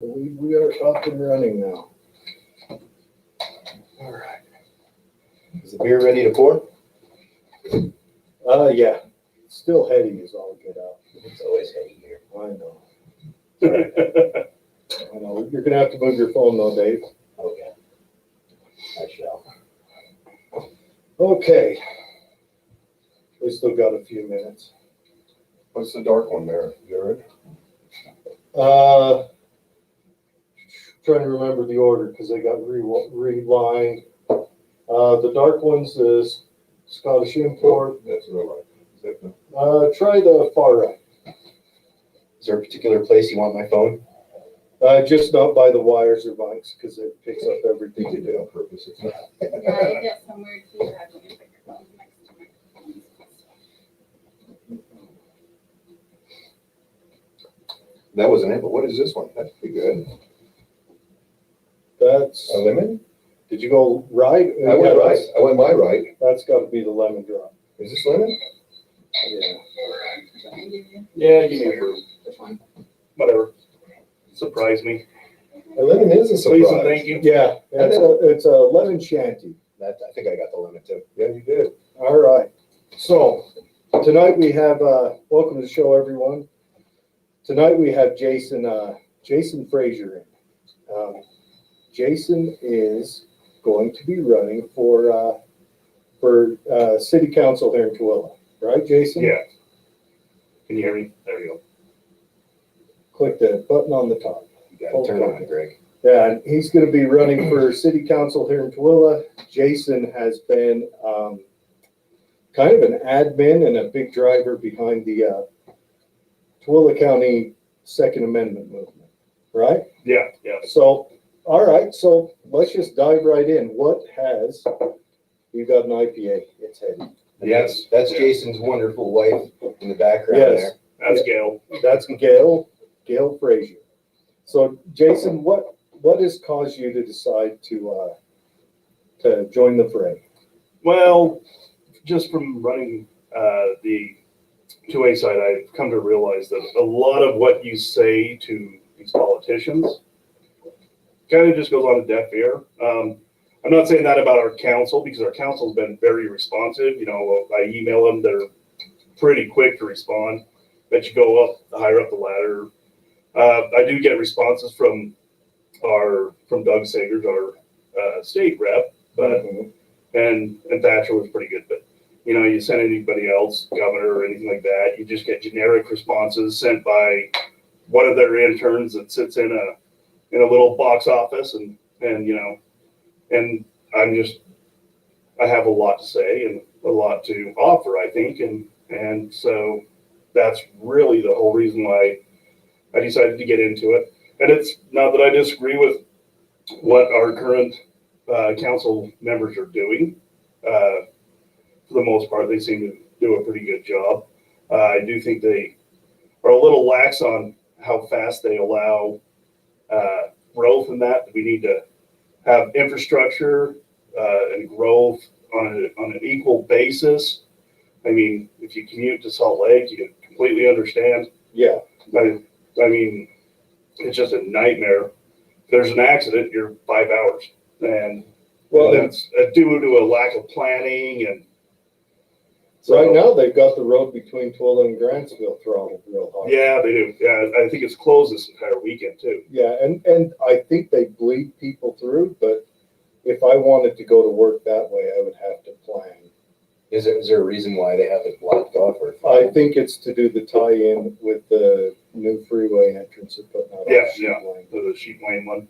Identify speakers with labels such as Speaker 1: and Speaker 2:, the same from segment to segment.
Speaker 1: We are up and running now. All right.
Speaker 2: Is the beer ready to pour?
Speaker 1: Yeah. Still heady as all get out.
Speaker 2: It's always heady here.
Speaker 1: I know. I know. You're gonna have to move your phone though, Dave.
Speaker 2: Okay. I shall.
Speaker 1: Okay. We still got a few minutes.
Speaker 3: What's the dark one there, Jared?
Speaker 1: Trying to remember the order because they got relined. The dark one's is Scottish import.
Speaker 3: That's what I like.
Speaker 1: Try the far right.
Speaker 2: Is there a particular place you want my phone?
Speaker 1: Just not by the wires or mics because it picks up everything
Speaker 3: You
Speaker 1: you
Speaker 3: did it
Speaker 1: do.
Speaker 3: on purpose. It's not.
Speaker 4: Yeah, you get some weird feedback when you put your phone next to microphones.
Speaker 3: That wasn't it, but what is this one? That's pretty good.
Speaker 1: That's.
Speaker 3: A lemon?
Speaker 1: Did you go right?
Speaker 3: I went right. I went my right.
Speaker 1: That's got to be the lemon drop.
Speaker 3: Is this lemon?
Speaker 1: Yeah.
Speaker 4: Should I give you
Speaker 5: Yeah, give me a group.
Speaker 4: which one?
Speaker 5: Whatever. Surprise me.
Speaker 3: A lemon is a surprise.
Speaker 5: Please and thank you.
Speaker 1: Yeah, it's a lemon shanty.
Speaker 2: I think I got the lemon too.
Speaker 3: Yeah, you did.
Speaker 1: All right. So tonight we have welcome to the show, everyone. Tonight we have Jason Frazier in. Jason is going to be running for city council here in Tooele, right, Jason?
Speaker 5: Yeah. Can you hear me? There you go.
Speaker 1: Click the button on the top.
Speaker 2: You got to turn it on, Greg.
Speaker 1: Yeah, and he's going to be running for city council here in Tooele. Jason has been kind of an admin and a big driver behind the Tooele County Second Amendment movement, right?
Speaker 5: Yeah.
Speaker 1: So, all right, so let's just dive right in. You got an IPA, it's heavy.
Speaker 2: Yes, that's
Speaker 5: Yeah.
Speaker 2: Jason's wonderful wife in the background
Speaker 1: Yes.
Speaker 2: there.
Speaker 5: That's Gail.
Speaker 1: That's Gail Frazier. So, Jason, what has caused you to decide to join the fray?
Speaker 5: Well, just from running the 2A side, I've come to realize that a lot of what you say to these politicians kind of just goes on a deaf ear. I'm not saying that about our council because our council's been very responsive. You know, I email them, they're pretty quick to respond. But you go up, higher up the ladder. I do get responses from Doug Sagers, our state rep, but and Thatcher was pretty good. But you know, you send anybody else, governor or anything like that, you just get generic responses sent by one of their interns that sits in a little box office, and you know, and I have a lot to say and a lot to offer, I think, and so that's really the whole reason why I decided to get into it. And it's not that I disagree with what our current council members are doing. For the most part, they seem to do a pretty good job. I do think they are a little lax on how fast they allow growth in that. We need to have infrastructure and growth on an equal basis. I mean, if you commute to Salt Lake, you can completely understand.
Speaker 1: Yeah.
Speaker 5: I mean, it's just a nightmare. If there's an accident, you're 5 hours. And that's due to a lack of planning. And so,
Speaker 1: right now, they've got the road between Tooele and Grantsville throttled real hard.
Speaker 5: Yeah, they do. Yeah, I think it's closed this entire weekend too.
Speaker 1: Yeah, and I think they bleed people through, but if I wanted to go to work that way, I would have to plan.
Speaker 2: Is there a reason why they have it blocked off? Or
Speaker 1: I think it's to do the tie-in with the new freeway entrance they're putting out.
Speaker 5: Yeah,
Speaker 1: on Sheep
Speaker 5: yeah.
Speaker 1: Lane.
Speaker 5: The Sheep Lane one.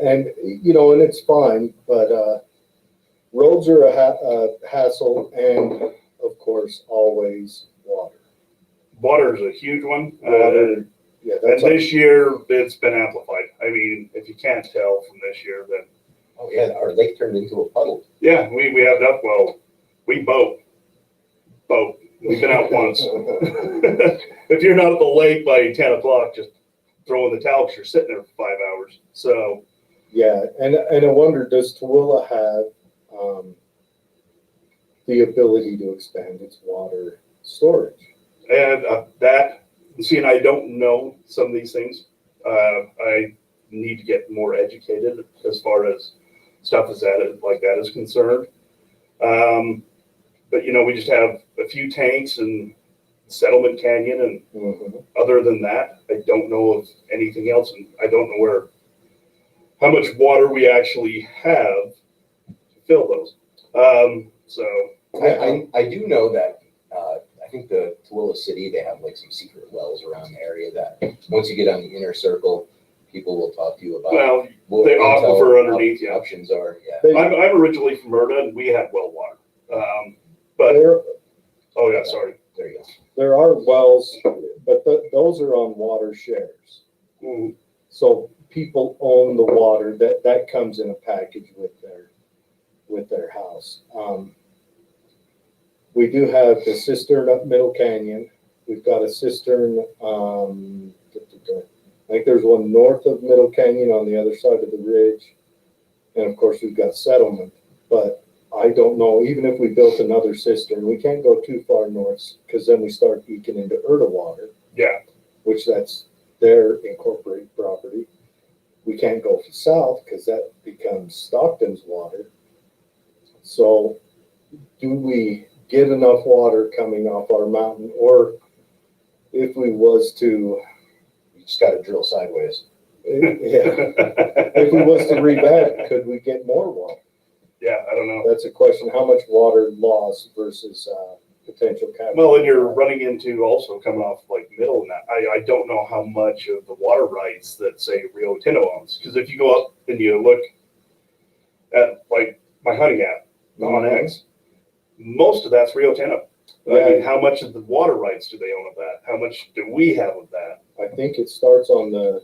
Speaker 1: And you know, and it's fine, but roads are a hassle, and of course, always water.
Speaker 5: Water is a huge one.
Speaker 1: Water, yeah,
Speaker 5: And
Speaker 1: that's
Speaker 5: this year, it's been amplified. I mean, if you can't tell from this year, then
Speaker 2: oh yeah, our lake turned into a puddle.
Speaker 5: yeah, we have that. Well, we boat. We've been out once. If you're not at the lake by 10 o'clock, just throw in the towel because you're sitting there for 5 hours. So
Speaker 1: yeah, and I wonder, does Tooele have the ability to expand its water storage?
Speaker 5: and that, see, and I don't know some of these things. I need to get more educated as far as stuff like that is concerned. But we just have a few tanks in Settlement Canyon, and
Speaker 1: Mhm.
Speaker 5: other than that, I don't know of anything else, and I don't know how much water we actually have to fill those. So
Speaker 2: I do know that, I think the Tooele City, they have like some secret wells around the area that, once you get on the inner circle, people will talk to you about
Speaker 5: well,
Speaker 2: what
Speaker 5: the
Speaker 2: intel
Speaker 5: aquifer underneath, yeah.
Speaker 2: options are, yeah.
Speaker 1: They-
Speaker 5: I'm originally from Murda, and we had well water. But
Speaker 1: There,
Speaker 5: oh yeah, sorry.
Speaker 2: There you go.
Speaker 1: there are wells, but those are on water shares.
Speaker 5: Mm,
Speaker 1: So people own the water, that comes in a package with their house. We do have the cistern up Middle Canyon. We've got a cistern, I think there's one north of Middle Canyon on the other side of the ridge. And of course, we've got Settlement, but I don't know, even if we built another cistern, we can't go too far north, because then we start eking into Erta water,
Speaker 5: yeah.
Speaker 1: which that's their incorporated property. We can't go south, because that becomes Stockton's water. So do we get enough water coming off our mountain, or if we was to,
Speaker 2: You just gotta drill sideways.
Speaker 1: yeah, if we was to rebed, could we get more water?
Speaker 5: Yeah, I don't know.
Speaker 1: That's a question, how much water loss versus potential capture?
Speaker 5: Well, and you're running into also coming off like Middle and that. I don't know how much of the water rights that say Rio Tinto owns. Because if you go up and you look at like my hunting app, on X, most of that's Rio Tinto. I mean,
Speaker 1: Yeah.
Speaker 5: how much of the water rights do they own of that? How much do we have of that?
Speaker 1: I think it starts on the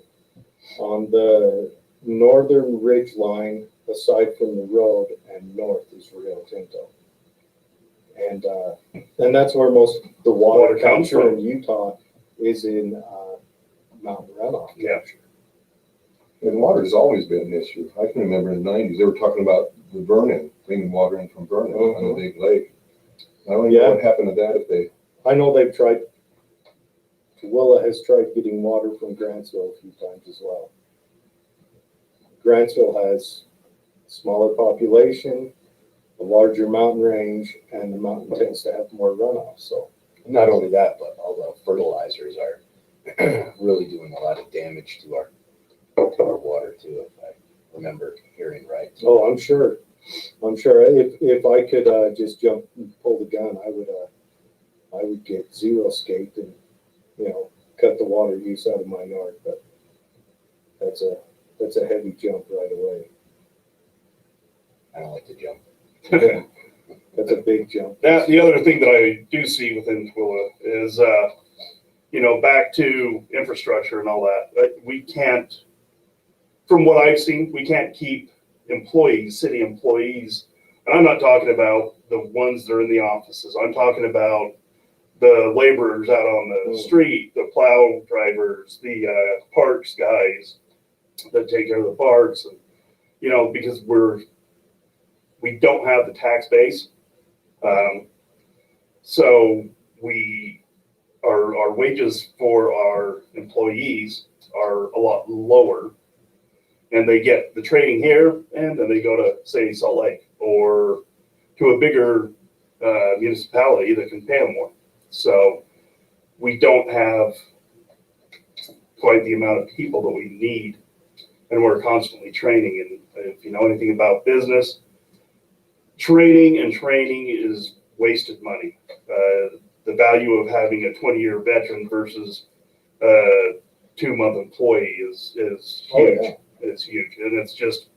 Speaker 1: northern ridge line, aside from the road, and north is Rio Tinto. And that's where most the water
Speaker 5: Water comes
Speaker 1: capture
Speaker 5: from.
Speaker 1: in Utah is in mountain runoff
Speaker 5: Yeah.
Speaker 1: capture.
Speaker 3: And water's always been an issue. I can remember in the 90s, they were talking about the Vernon, bringing water in from Vernon on the big lake. I don't know what happened to that if they,
Speaker 1: I know they've tried, Tooele has tried getting water from Grantsville a few times as well. Grantsville has smaller population, a larger mountain range, and the mountain tends to have more runoff, so.
Speaker 2: Not only that, but all the fertilizers are really doing a lot of damage to our water too, if I remember hearing right.
Speaker 1: Oh, I'm sure. If I could just jump and pull the gun, I would get zero skate and, cut the water use out of my yard, but that's a heavy jump right away.
Speaker 2: I don't like to jump.
Speaker 1: That's a big jump.
Speaker 5: Now, the other thing that I do see within Tooele is, back to infrastructure and all that. We can't, from what I've seen, we can't keep city employees, and I'm not talking about the ones that are in the offices. I'm talking about the laborers out on the street, the plow drivers, the parks guys that take care of the parks, and because we don't have the tax base, so our wages for our employees are a lot lower, and they get the training here, and then they go to, say, Salt Lake or to a bigger municipality that can pay them more. So we don't have quite the amount of people that we need, and we're constantly training. And if you know anything about business, training is wasted money. The value of having a 20-year veteran versus a 2-month employee is huge.
Speaker 1: Oh, yeah.
Speaker 5: It's huge, and it's just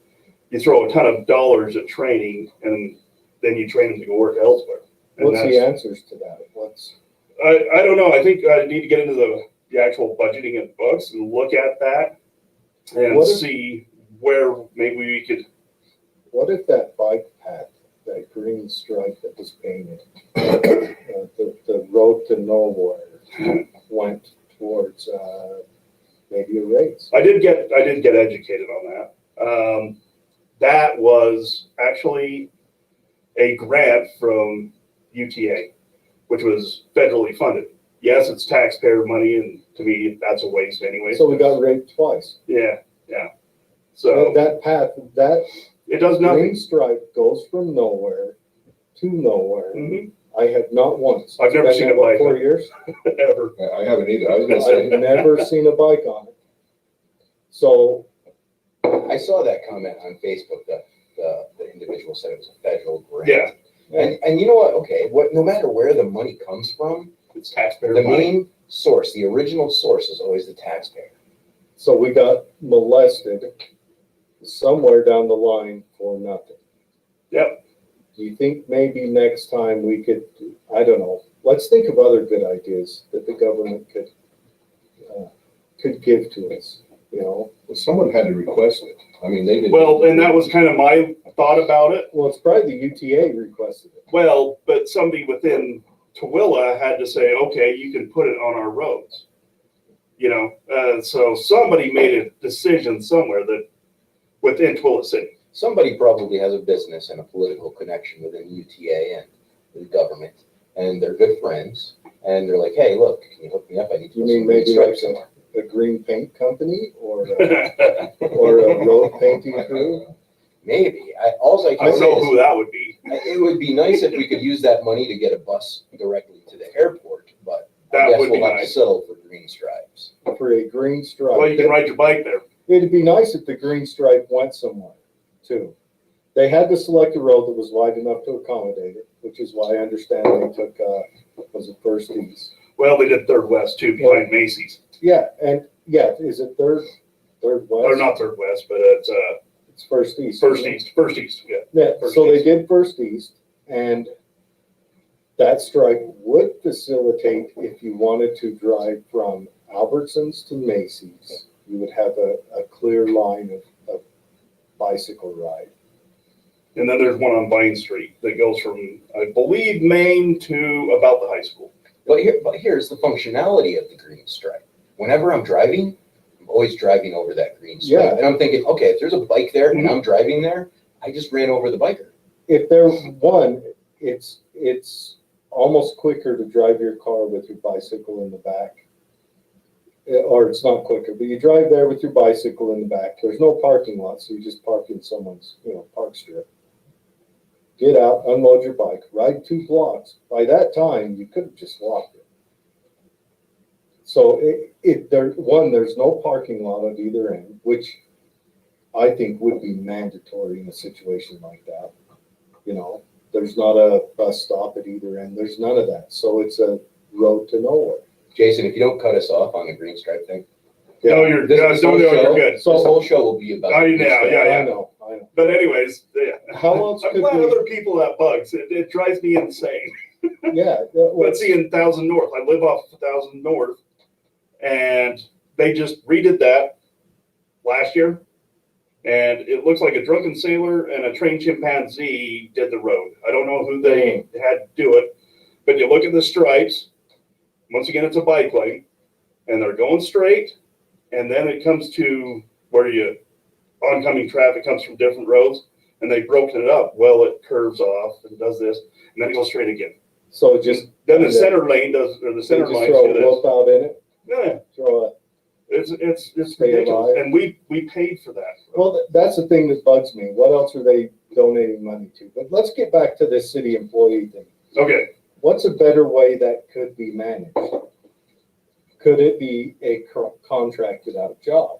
Speaker 5: you throw a ton of dollars at training, and then you train them to go work elsewhere. And
Speaker 1: What's the answers to that?
Speaker 5: I don't know. I think I need to get into the actual budgeting and books and look at that and see where maybe we could.
Speaker 1: What if that bike path, that green stripe that was painted, the road to nowhere went towards maybe a race?
Speaker 5: I did get educated on that. That was actually a grant from UTA, which was federally funded. Yes, it's taxpayer money and to me, that's a waste anyway.
Speaker 1: So we got raped twice.
Speaker 5: Yeah. So
Speaker 1: That path, that
Speaker 5: it does
Speaker 1: green
Speaker 5: nothing.
Speaker 1: stripe goes from nowhere to nowhere.
Speaker 5: Mhm.
Speaker 1: I have not once.
Speaker 5: I've never
Speaker 1: It's been
Speaker 5: seen a
Speaker 1: there, what,
Speaker 5: bike.
Speaker 1: 4 years?
Speaker 5: Ever.
Speaker 3: I haven't either. I was gonna say,
Speaker 1: I've never seen a bike on it. So,
Speaker 2: I saw that comment on Facebook, the individual said it was a federal grant.
Speaker 5: Yeah.
Speaker 2: And you know what, okay, no matter where the money comes from,
Speaker 5: It's taxpayer
Speaker 2: the
Speaker 5: money.
Speaker 2: main source, the original source is always the taxpayer.
Speaker 1: so we got molested somewhere down the line for nothing.
Speaker 5: Yep.
Speaker 1: Do you think maybe next time we could, I don't know, let's think of other good ideas that the government could give to us, you know?
Speaker 3: well, someone had to request it. I mean, they didn't.
Speaker 5: Well, and that was kind of my thought about it.
Speaker 1: Well, it's probably the UTA requested it.
Speaker 5: Well, but somebody within Tooele had to say, okay, you can put it on our roads. You know, so somebody made a decision somewhere that within Tooele City.
Speaker 2: Somebody probably has a business and a political connection within UTA and the government, and they're good friends, and they're like, hey, look, can you hook me up? I need to
Speaker 1: You
Speaker 2: put
Speaker 1: mean
Speaker 2: some green
Speaker 1: maybe
Speaker 2: stripes
Speaker 1: like
Speaker 2: somewhere.
Speaker 1: a green paint company or a road painting crew?
Speaker 2: Maybe. Alls I
Speaker 5: I
Speaker 2: can
Speaker 5: don't
Speaker 2: say
Speaker 5: know
Speaker 2: is,
Speaker 5: who that would be.
Speaker 2: it would be nice if we could use that money to get a bus directly to the airport, but I
Speaker 5: That
Speaker 2: guess
Speaker 5: would be
Speaker 2: we'll have to
Speaker 5: nice.
Speaker 2: settle for green stripes.
Speaker 1: For a green stripe.
Speaker 5: Well, you can ride your bike there.
Speaker 1: It'd be nice if the green stripe went somewhere too. They had to select a road that was wide enough to accommodate it, which is why I understand they took, was it First East?
Speaker 5: Well, they did Third West too, behind Macy's.
Speaker 1: Yeah, and yeah, is it Third
Speaker 5: Or
Speaker 1: West?
Speaker 5: not Third West, but it's
Speaker 1: It's First East.
Speaker 5: First
Speaker 1: isn't it?
Speaker 5: East. First East, yeah.
Speaker 1: Yeah,
Speaker 5: First
Speaker 1: so they
Speaker 5: East.
Speaker 1: did First East, and that stripe would facilitate if you wanted to drive from Albertsons to Macy's, you would have a clear line of bicycle ride.
Speaker 5: And then there's one on Vine Street that goes from, I believe, Maine to about the high school.
Speaker 2: But here's the functionality of the green stripe. Whenever I'm driving, I'm always driving over that green stripe.
Speaker 1: Yeah.
Speaker 2: And I'm thinking, okay, if there's a bike there and I'm driving there, I just ran over the biker.
Speaker 1: If there's one, it's almost quicker to drive your car with your bicycle in the back. Or it's not quicker, but you drive there with your bicycle in the back. There's no parking lot, so you just park in someone's, park strip. Get out, unload your bike, ride 2 blocks. By that time, you could have just walked it. So there's no parking lot at either end, which I think would be mandatory in a situation like that. There's not a bus stop at either end. There's none of that. So it's a road to nowhere.
Speaker 2: Jason, if you don't cut us off on the green stripe thing,
Speaker 5: No, you're
Speaker 2: This
Speaker 5: no,
Speaker 2: whole
Speaker 5: you're
Speaker 2: show-
Speaker 5: good.
Speaker 2: this whole show will be about.
Speaker 5: Oh,
Speaker 2: the green
Speaker 5: yeah,
Speaker 2: stripe.
Speaker 5: yeah.
Speaker 1: I know.
Speaker 5: But anyways, yeah.
Speaker 1: How else
Speaker 5: I'm
Speaker 1: could
Speaker 5: glad
Speaker 1: we?
Speaker 5: other people have bugs. It drives me insane.
Speaker 1: Yeah.
Speaker 5: Let's see, in 1000 North, I live off 1000 North, and they just redid that last year. And it looks like a drunken sailor and a trained chimpanzee did the road. I don't know who they had to do it, but you look at the stripes. Once again, it's a bike lane, and they're going straight. And then it comes to where oncoming traffic comes from different roads, and they've broken it up. Well, it curves off and does this, and then it goes straight again.
Speaker 1: So just
Speaker 5: Then the center lane does, or the
Speaker 1: so
Speaker 5: center
Speaker 1: just
Speaker 5: lines
Speaker 1: throw
Speaker 5: do
Speaker 1: a
Speaker 5: this.
Speaker 1: rope out in it.
Speaker 5: Yeah,
Speaker 1: Throw a.
Speaker 5: it's
Speaker 1: Stay
Speaker 5: ridiculous,
Speaker 1: alive.
Speaker 5: and we paid for that.
Speaker 1: Well, that's the thing that bugs me. What else are they donating money to? But let's get back to this city employee thing.
Speaker 5: Okay,
Speaker 1: What's a better way that could be managed? Could it be a contracted out job?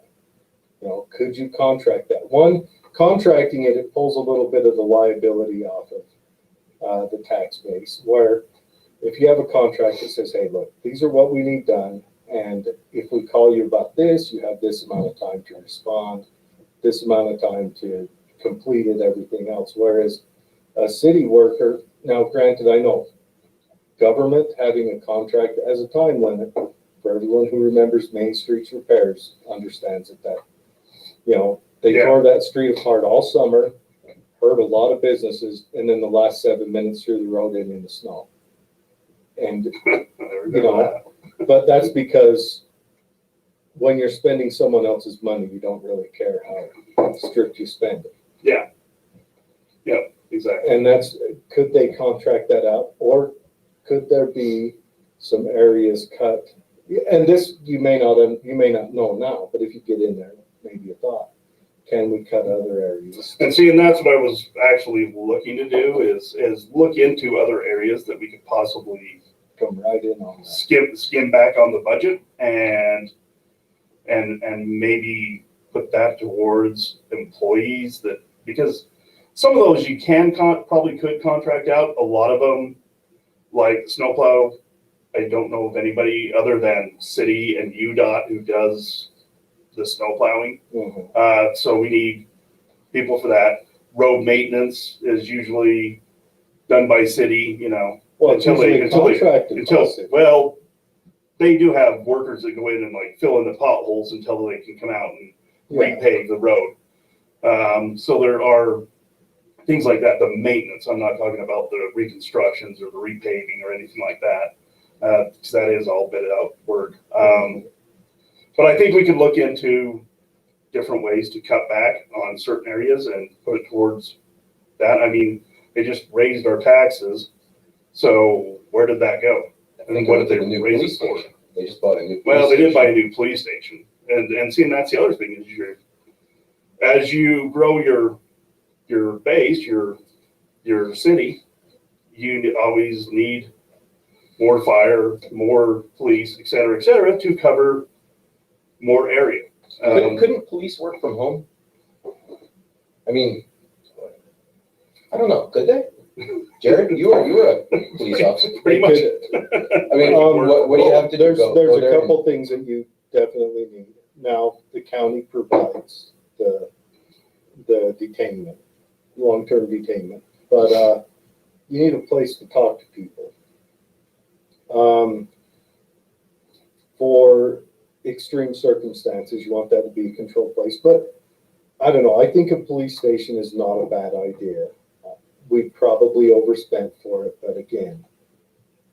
Speaker 1: Could you contract that? One, contracting it pulls a little bit of the liability off of the tax base, where if you have a contract that says, hey, look, these are what we need done, and if we call you about this, you have this amount of time to respond, this amount of time to complete it, everything else. Whereas a city worker, now granted, I know government having a contract has a time limit. For everyone who remembers Main Street's repairs understands that they
Speaker 5: Yeah.
Speaker 1: tore that street apart all summer, hurt a lot of businesses, and then the last 7 minutes threw the road in the snow. And
Speaker 5: I remember that.
Speaker 1: but that's because when you're spending someone else's money, you don't really care how strict you spend it.
Speaker 5: Yeah, exactly.
Speaker 1: And could they contract that out? Or could there be some areas cut And this, you may not know now, but if you get in there, maybe a thought, can we cut other areas?
Speaker 5: And see, and that's what I was actually looking to do is look into other areas that we could possibly
Speaker 1: Come right in on that.
Speaker 5: skim back on the budget and maybe put that towards employees that, because some of those you can probably could contract out. A lot of them, like snowplow, I don't know of anybody other than city and UDOT who does the snow plowing.
Speaker 1: Mhm.
Speaker 5: So we need people for that. Road maintenance is usually done by city, you know.
Speaker 1: Well, it's usually contracted.
Speaker 5: Well, they do have workers that go in and like fill in the potholes until they can come out and
Speaker 1: Yeah.
Speaker 5: repave the road. So there are things like that, the maintenance. I'm not talking about the reconstructions or the repaving or anything like that. Because that is all bid out work. But I think we could look into different ways to cut back on certain areas and put it towards that. I mean, they just raised our taxes. So where did that go?
Speaker 2: I think
Speaker 5: What did
Speaker 2: the
Speaker 5: they
Speaker 2: new
Speaker 5: raise
Speaker 2: police
Speaker 5: it for?
Speaker 2: station. They just bought a new.
Speaker 5: Well,
Speaker 2: police
Speaker 5: they did buy a
Speaker 2: station.
Speaker 5: new police station. And see, and that's the other thing is as you grow your base, your city, you always need more fire, more police, et cetera, to cover more area.
Speaker 2: Couldn't police work from home? I mean, I don't know. Could they? Jared, you were a police officer.
Speaker 5: Pretty much.
Speaker 2: I mean, what do you have to do?
Speaker 1: There's
Speaker 2: Go
Speaker 1: a
Speaker 2: there and-
Speaker 1: couple things that you definitely need. Now, the county provides the detainment, long-term detainment, but you need a place to talk to people. For extreme circumstances, you want that to be a controlled place, but I don't know, I think a police station is not a bad idea. We probably overspent for it, but again,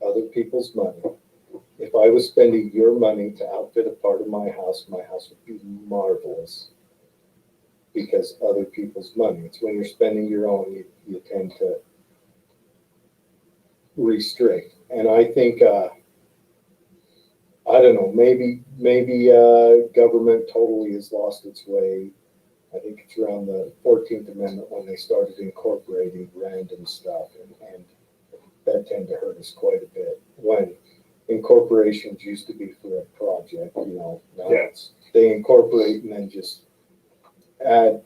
Speaker 1: other people's money. If I was spending your money to outfit a part of my house would be marvelous. Because other people's money. It's when you're spending your own, you tend to restrict. And I think, I don't know, maybe government totally has lost its way. I think it's around the 14th Amendment when they started incorporating random stuff, and that tended to hurt us quite a bit. When incorporations used to be for a project, you know, now they incorporate and then just add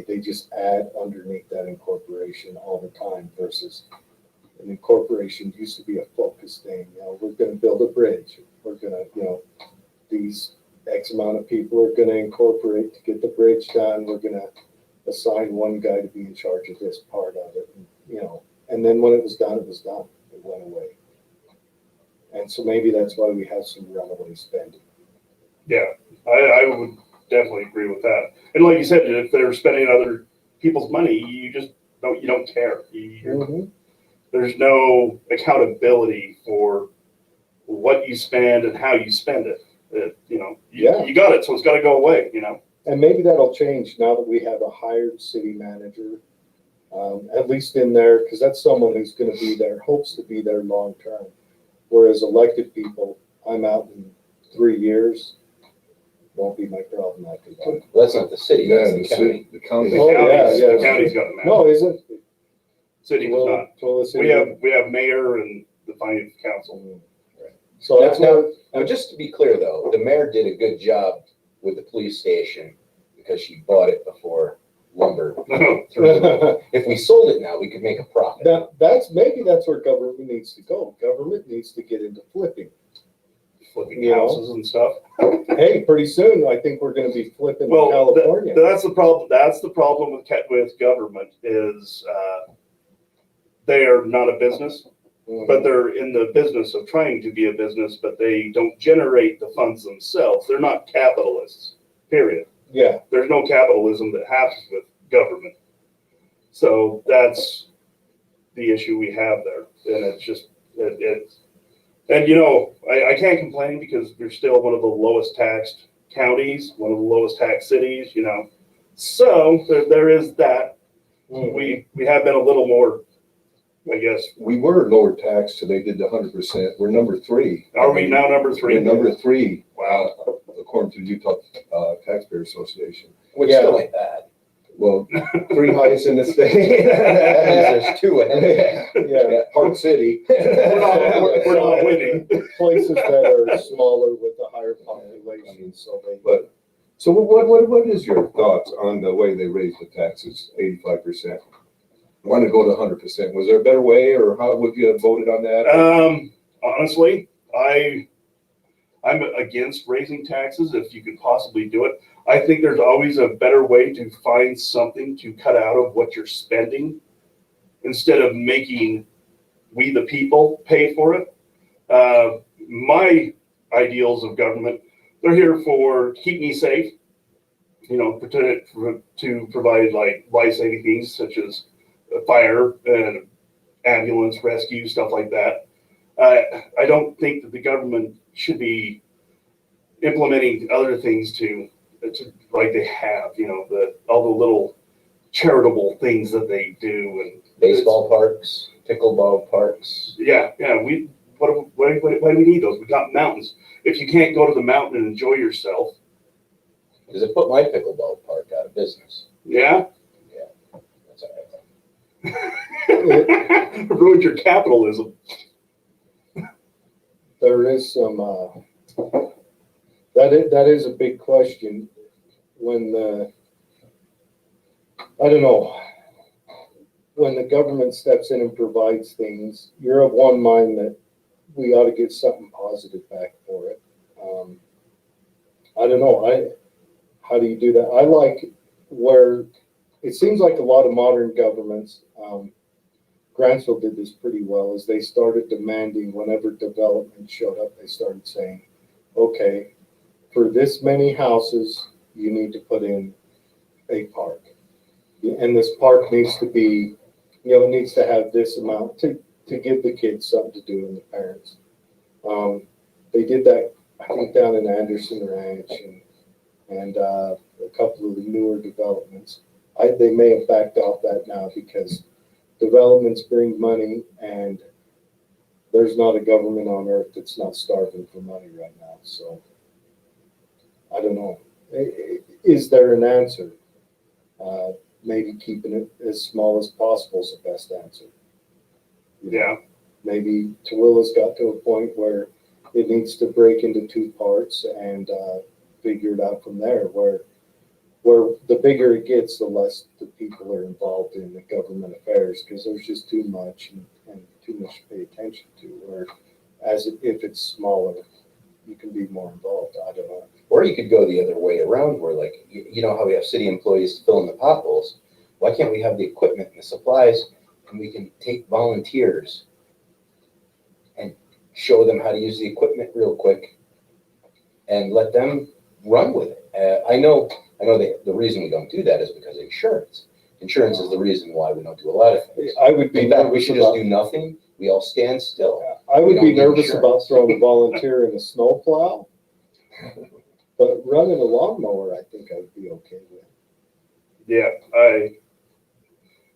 Speaker 1: they just add underneath that incorporation all the time versus an incorporation used to be a focused thing. You know, we're going to build a bridge. We're going to, you know, these X amount of people are going to incorporate to get the bridge done. We're going to assign one guy to be in charge of this part of it, and, you know, and then when it was done, it was done. It went away. And so maybe that's why we have some runaway spending.
Speaker 5: Yeah, I would definitely agree with that. And like you said, if they're spending other people's money, you don't care. There's no accountability for what you spend and how you spend it. You got it, so it's got to go away, you know.
Speaker 1: And maybe that'll change now that we have a hired city manager, at least in there, because that's someone who's going to be there, hopes to be there long term. Whereas elected people, I'm out in 3 years. Won't be my problem after that.
Speaker 2: Well, that's not the city, that's the county.
Speaker 3: The county.
Speaker 5: The county's got the map.
Speaker 1: No, isn't
Speaker 5: City does not.
Speaker 1: Tooele City.
Speaker 5: We have mayor and the finance council.
Speaker 1: So that's
Speaker 2: Now, just to be clear though, the mayor did a good job with the police station because she bought it before lumber. If we sold it now, we could make a profit.
Speaker 1: that's where government needs to go. Government needs to get into flipping.
Speaker 5: Flipping houses and stuff.
Speaker 1: Hey, pretty soon I think we're going to be flipping
Speaker 5: Well,
Speaker 1: California.
Speaker 5: that's the problem. That's the problem with government is they are not a business, but they're in the business of trying to be a business, but they don't generate the funds themselves. They're not capitalists, period.
Speaker 1: Yeah.
Speaker 5: There's no capitalism that happens with government. So that's the issue we have there. And it's just, and you know, I can't complain because we're still one of the lowest taxed counties, one of the lowest taxed cities, you know. So there is that. We have been a little more I guess.
Speaker 3: We were lower tax till they did the 100%. We're number 3.
Speaker 5: Are we now number 3?
Speaker 3: We're number 3.
Speaker 5: Wow.
Speaker 3: According to the Utah Taxpayer Association.
Speaker 2: Which
Speaker 1: Yeah.
Speaker 2: still ain't bad.
Speaker 3: Well, 3 highest in the state.
Speaker 2: That means there's 2 ahead.
Speaker 1: Yeah.
Speaker 3: Park City.
Speaker 5: We're not winning.
Speaker 1: Places that are smaller with a higher population, so they.
Speaker 3: But, so what is your thoughts on the way they raised the taxes, 85%? Want to go to 100%? Was there a better way, or how would you have voted on that?
Speaker 5: Honestly, I'm against raising taxes if you could possibly do it. I think there's always a better way to find something to cut out of what you're spending instead of making we the people pay for it. My ideals of government, they're here for keep me safe, to provide like life-saving things such as fire and ambulance rescue, stuff like that. I don't think that the government should be implementing other things to like they have, all the little charitable things that they do and
Speaker 2: Baseball parks, pickleball parks.
Speaker 5: yeah. Why do we need those? We got mountains. If you can't go to the mountain and enjoy yourself,
Speaker 2: Because it put my pickleball park out of business.
Speaker 5: yeah,
Speaker 2: That's all right.
Speaker 5: ruined your capitalism.
Speaker 1: There is some, that is a big question when I don't know, when the government steps in and provides things, you're of one mind that we ought to get something positive back for it. I don't know, how do you do that? I like where, it seems like a lot of modern governments, Grantsville did this pretty well, as they started demanding whenever development showed up, they started saying, okay, for this many houses, you need to put in a park. And this park needs to be, it needs to have this amount to give the kids something to do and the parents. They did that, I think, down in Anderson Ranch and a couple of the newer developments. They may have backed off that now because developments bring money, and there's not a government on earth that's not starving for money right now. So I don't know. Is there an answer? Maybe keeping it as small as possible is the best answer.
Speaker 5: Yeah.
Speaker 1: Maybe Tooele's got to a point where it needs to break into 2 parts and figure it out from there, where the bigger it gets, the less the people are involved in the government affairs, because there's just too much and too much to pay attention to, where if it's smaller, you can be more involved. I don't know.
Speaker 2: Or you could go the other way around where, like, you know how we have city employees to fill in the potholes? Why can't we have the equipment and the supplies, and we can take volunteers and show them how to use the equipment real quick and let them run with it? I know the reason we don't do that is because of insurance. Insurance is the reason why we don't do a lot of things.
Speaker 1: I would be
Speaker 2: In fact, we
Speaker 1: nervous
Speaker 2: should just
Speaker 1: about.
Speaker 2: do nothing. We all stand still.
Speaker 1: I would
Speaker 2: We don't
Speaker 1: be
Speaker 2: need
Speaker 1: nervous
Speaker 2: insurance.
Speaker 1: about throwing a volunteer in a snowplow, but running a lawnmower, I think I'd be okay with.
Speaker 5: Yeah,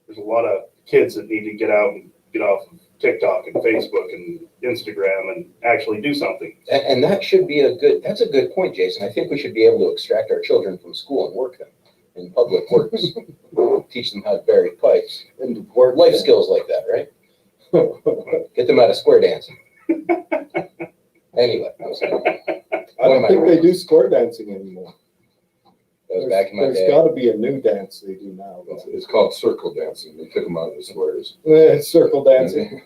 Speaker 5: there's a lot of kids that need to get out and get off of TikTok and Facebook and Instagram and actually do something.
Speaker 2: And that should be that's a good point, Jason. I think we should be able to extract our children from school and work them in public works. Teach them how to bury pipes.
Speaker 1: And work
Speaker 2: Life skills like that, right? Get them out of square dancing. Anyway, I'm sorry.
Speaker 1: I don't think they do square dancing anymore.
Speaker 2: That was back in my
Speaker 1: There's
Speaker 2: day.
Speaker 1: got to be a new dance they do now.
Speaker 3: It's called circle dancing. They took them out of the squares.
Speaker 1: It's circle dancing.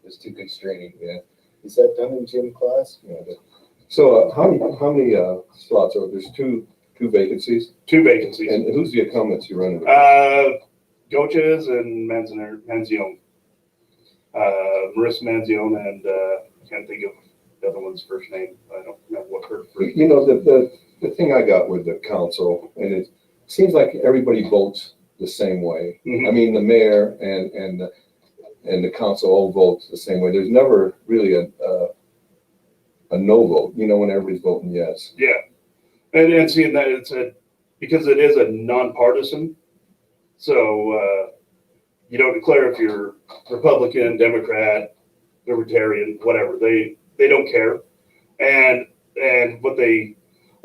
Speaker 2: It's too constraining.
Speaker 3: Yeah.
Speaker 1: Is that done in gym class?
Speaker 3: Yeah. So how many slots are there's two vacancies?
Speaker 5: 2 vacancies.
Speaker 3: And who's the incumbents you're running?
Speaker 5: Goches and Manzione. Marissa Manzione and I can't think of the other one's first name. I don't remember what her first name.
Speaker 3: The thing I got with the council, and it seems like everybody votes the same way.
Speaker 5: Mhm.
Speaker 3: I mean, the mayor and the council all vote the same way. There's never really a no vote, when everybody's voting yes.
Speaker 5: Yeah, and seeing that because it is a nonpartisan, so you don't declare if you're Republican, Democrat, Libertarian, whatever. They don't care. And a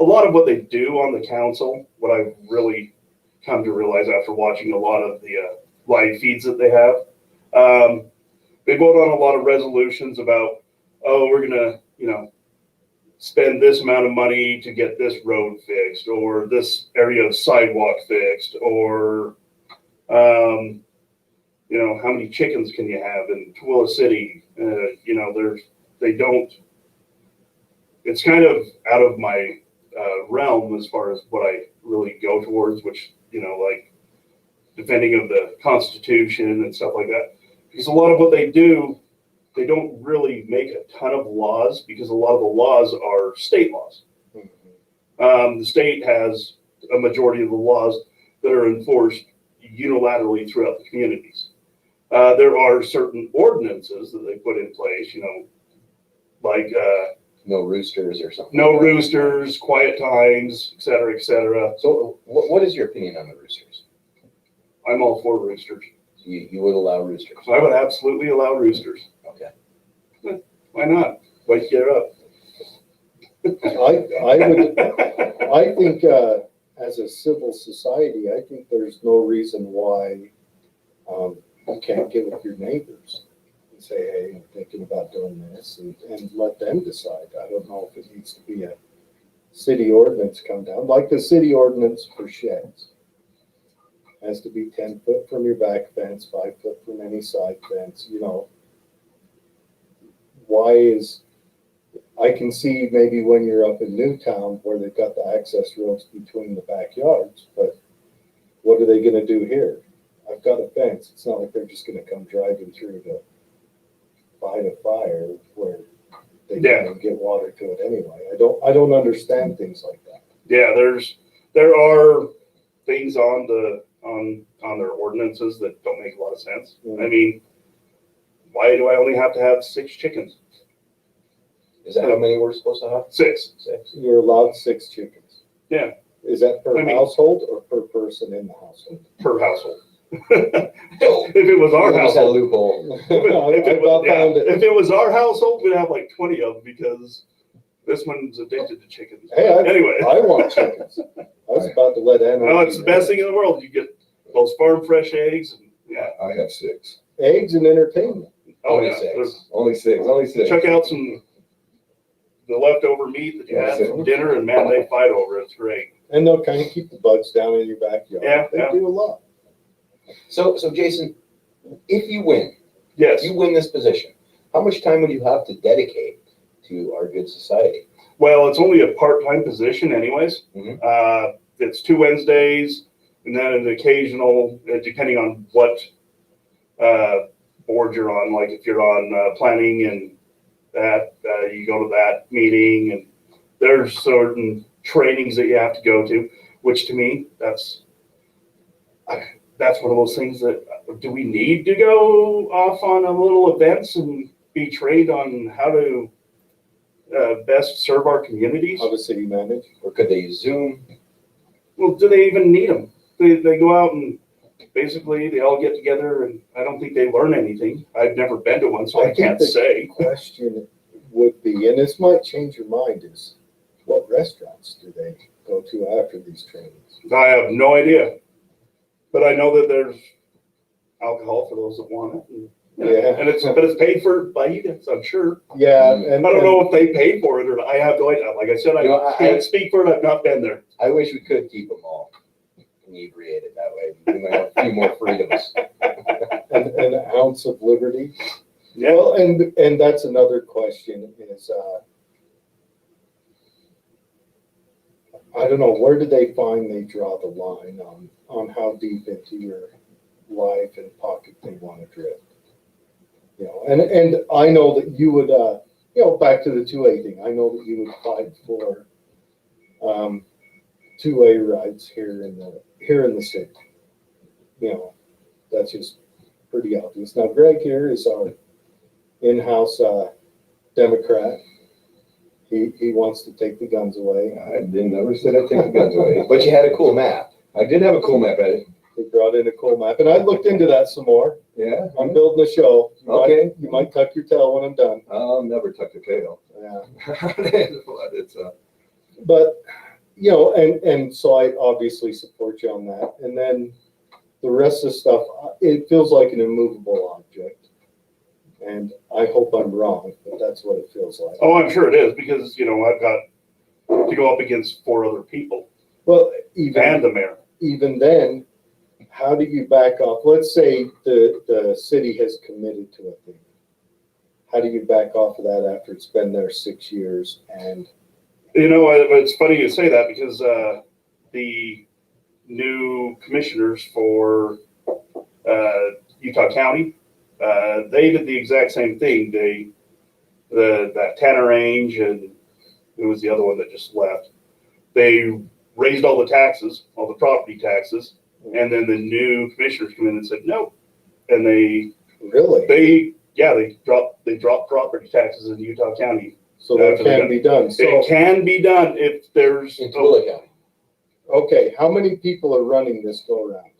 Speaker 5: lot of what they do on the council, what I've really come to realize after watching a lot of the live feeds that they have, they vote on a lot of resolutions about, oh, we're gonna, spend this amount of money to get this road fixed, or this area of sidewalk fixed, or how many chickens can you have in Tooele City? They don't. It's kind of out of my realm as far as what I really go towards, which like defending of the Constitution and stuff like that. Because a lot of what they do, they don't really make a ton of laws, because a lot of the laws are state laws. The state has a majority of the laws that are enforced unilaterally throughout the communities. There are certain ordinances that they put in place, like
Speaker 2: No roosters or something.
Speaker 5: no roosters, quiet times, et cetera, et cetera.
Speaker 2: So what is your opinion on the roosters?
Speaker 5: I'm all for roosters.
Speaker 2: You would allow roosters?
Speaker 5: So I would absolutely allow roosters.
Speaker 2: Okay.
Speaker 5: Why not? Wake you up.
Speaker 1: I think, as a civil society, I think there's no reason why, you can't get with your neighbors and say, hey, I'm thinking about doing this, and let them decide. I don't know if it needs to be a city ordinance come down, like the city ordinance for sheds. Has to be 10 foot from your back fence, 5 foot from any side fence, I can see maybe when you're up in Newtown where they've got the access roads between the backyards, but what are they gonna do here? I've got a fence. It's not like they're just gonna come driving through to fight a fire where they can't get water to it anyway. I don't understand things like that.
Speaker 5: Yeah, there are things on their ordinances that don't make a lot of sense.
Speaker 1: Mhm.
Speaker 5: I mean, why do I only have to have 6 chickens?
Speaker 2: Is that how many we're supposed to have?
Speaker 5: 6.
Speaker 2: 6.
Speaker 1: You're allowed 6 chickens.
Speaker 5: Yeah.
Speaker 1: Is that per
Speaker 5: I mean-
Speaker 1: household or per person in the household?
Speaker 5: Per household. If it was our
Speaker 2: You just had a
Speaker 5: household,
Speaker 2: loophole.
Speaker 5: if it was our household, we'd have like 20 of them, because this one's addicted to chickens.
Speaker 1: Hey,
Speaker 5: Anyway.
Speaker 1: I want chickens. I was about to let Anna.
Speaker 5: Well, it's the best thing in the world. You get those farm fresh eggs, and yeah.
Speaker 3: I have 6.
Speaker 1: Eggs and entertainment.
Speaker 5: Oh
Speaker 2: Only
Speaker 5: yeah.
Speaker 2: 6.
Speaker 5: There's-
Speaker 3: Only 6. Only 6.
Speaker 5: Check out the leftover meat that you had from dinner, and man, they fight over it. It's great.
Speaker 1: And they'll kind of keep the bugs down in your backyard.
Speaker 5: Yeah,
Speaker 1: They
Speaker 5: yeah.
Speaker 1: do a lot.
Speaker 2: So Jason, if you win,
Speaker 5: Yes.
Speaker 2: you win this position, how much time would you have to dedicate to our good society?
Speaker 5: Well, it's only a part-time position anyways.
Speaker 2: Mhm.
Speaker 5: It's 2 Wednesdays, and then an occasional, depending on what board you're on. Like if you're on planning and that, you go to that meeting, and there's certain trainings that you have to go to, which to me, that's one of those things that, do we need to go off on a little events and be trained on how to best serve our communities?
Speaker 1: How to city manage.
Speaker 2: Or could they use Zoom?
Speaker 5: Well, do they even need them? They go out and basically they all get together, and I don't think they learn anything. I've never been to one, so I
Speaker 1: think
Speaker 5: can't
Speaker 1: the
Speaker 5: say.
Speaker 1: question would be, and this might change your mind, is what restaurants do they go to after these trainings?
Speaker 5: I have no idea. But I know that there's alcohol for those that want it. And,
Speaker 1: Yeah.
Speaker 5: and it's paid for by you guys, I'm sure.
Speaker 1: Yeah,
Speaker 2: Mm.
Speaker 1: and
Speaker 5: I don't know if they pay for it or not. I have no idea. Like I said, I
Speaker 2: You know, I-
Speaker 5: can't speak for it. I've not been there.
Speaker 2: I wish we could keep them all inebriated that way. We might have a few more freedoms.
Speaker 1: an ounce of liberty.
Speaker 5: Yeah.
Speaker 1: Well, and that's another question is, I don't know, where do they draw the line on how deep into your life and pocket they want to drift? And I know that you would, back to the 2A thing, I know that you would fight for 2A rights here in the city. That's just pretty obvious. Now, Greg here is our in-house Democrat. He wants to take the guns away.
Speaker 3: I never said I'd take the guns away.
Speaker 2: But you had a cool map.
Speaker 3: I did have a cool map at it.
Speaker 1: We brought in a cool map, and I looked into that some more.
Speaker 3: Yeah.
Speaker 1: I'm building a show.
Speaker 3: Okay.
Speaker 1: You might tuck your tail when I'm done.
Speaker 3: I'll never tuck the tail.
Speaker 1: Yeah.
Speaker 3: But it's,
Speaker 1: But, you know, and so I obviously support you on that. And then the rest of the stuff, it feels like an immovable object. And I hope I'm wrong, but that's what it feels like.
Speaker 5: Oh, I'm sure it is, because, you know, I've got to go up against 4 other people
Speaker 1: Well,
Speaker 5: and the mayor.
Speaker 1: even then, how do you back off? Let's say the city has committed to a thing. How do you back off of that after it's been there 6 years? And
Speaker 5: You know, it's funny you say that, because the new commissioners for Utah County, they did the exact same thing. That Tanner Range, and who was the other one that just left? They raised all the taxes, all the property taxes, and then the new commissioners come in and said no, and they
Speaker 1: really,
Speaker 5: dropped property taxes in Utah County.
Speaker 1: so that can be done.
Speaker 5: It
Speaker 1: So,
Speaker 5: can be done if there's
Speaker 2: In Tooele County.
Speaker 1: okay, how many people are running this go around?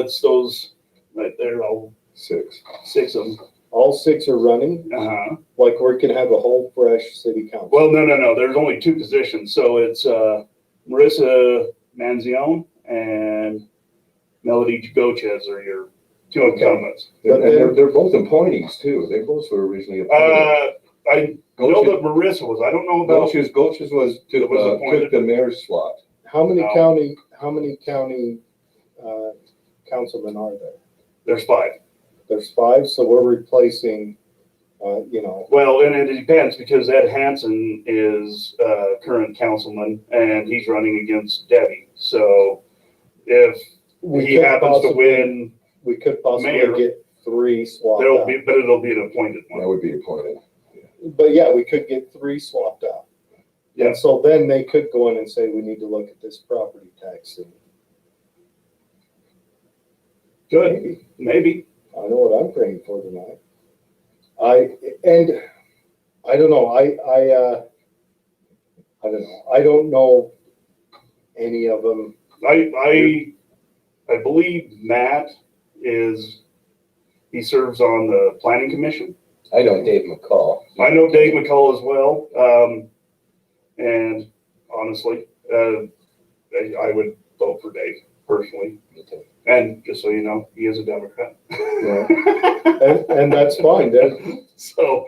Speaker 5: it's those right there, all
Speaker 3: 6.
Speaker 5: 6 of them.
Speaker 1: All 6 are running?
Speaker 5: Uh-huh.
Speaker 1: Like we can have a whole fresh city council?
Speaker 5: Well, no. There's only 2 positions. So it's Marissa Manzione and Melody Gochez are your 2 incumbents.
Speaker 1: But
Speaker 3: They're both appointees too. They both were originally appointed.
Speaker 5: I know that Marissa was. I don't know about.
Speaker 3: Gulches was took the mayor's slot.
Speaker 1: How many
Speaker 5: No.
Speaker 1: county councilmen are there?
Speaker 5: There's 5.
Speaker 1: There's 5, so we're replacing, you know,
Speaker 5: Well, and it depends, because Ed Hansen is current councilman, and he's running against Debbie. So if
Speaker 1: we
Speaker 5: he
Speaker 1: could
Speaker 5: happens to
Speaker 1: possibly-
Speaker 5: win,
Speaker 1: We could possibly
Speaker 5: mayor,
Speaker 1: get 3 swapped
Speaker 5: it'll
Speaker 1: out.
Speaker 5: be an appointed
Speaker 3: That
Speaker 5: one.
Speaker 3: would be appointed.
Speaker 1: But yeah, we could get 3 swapped out.
Speaker 5: Yeah.
Speaker 1: And so then they could go in and say, we need to look at this property tax thing.
Speaker 5: Good, maybe.
Speaker 1: I know what I'm praying for tonight. I don't know, I don't know. I don't know any of them.
Speaker 5: I believe Matt he serves on the planning commission.
Speaker 2: I know Dave McCall.
Speaker 5: I know Dave McCall as well. And honestly, I would vote for Dave personally.
Speaker 2: Me too.
Speaker 5: And just so you know, he is a Democrat.
Speaker 1: And that's fine.
Speaker 5: So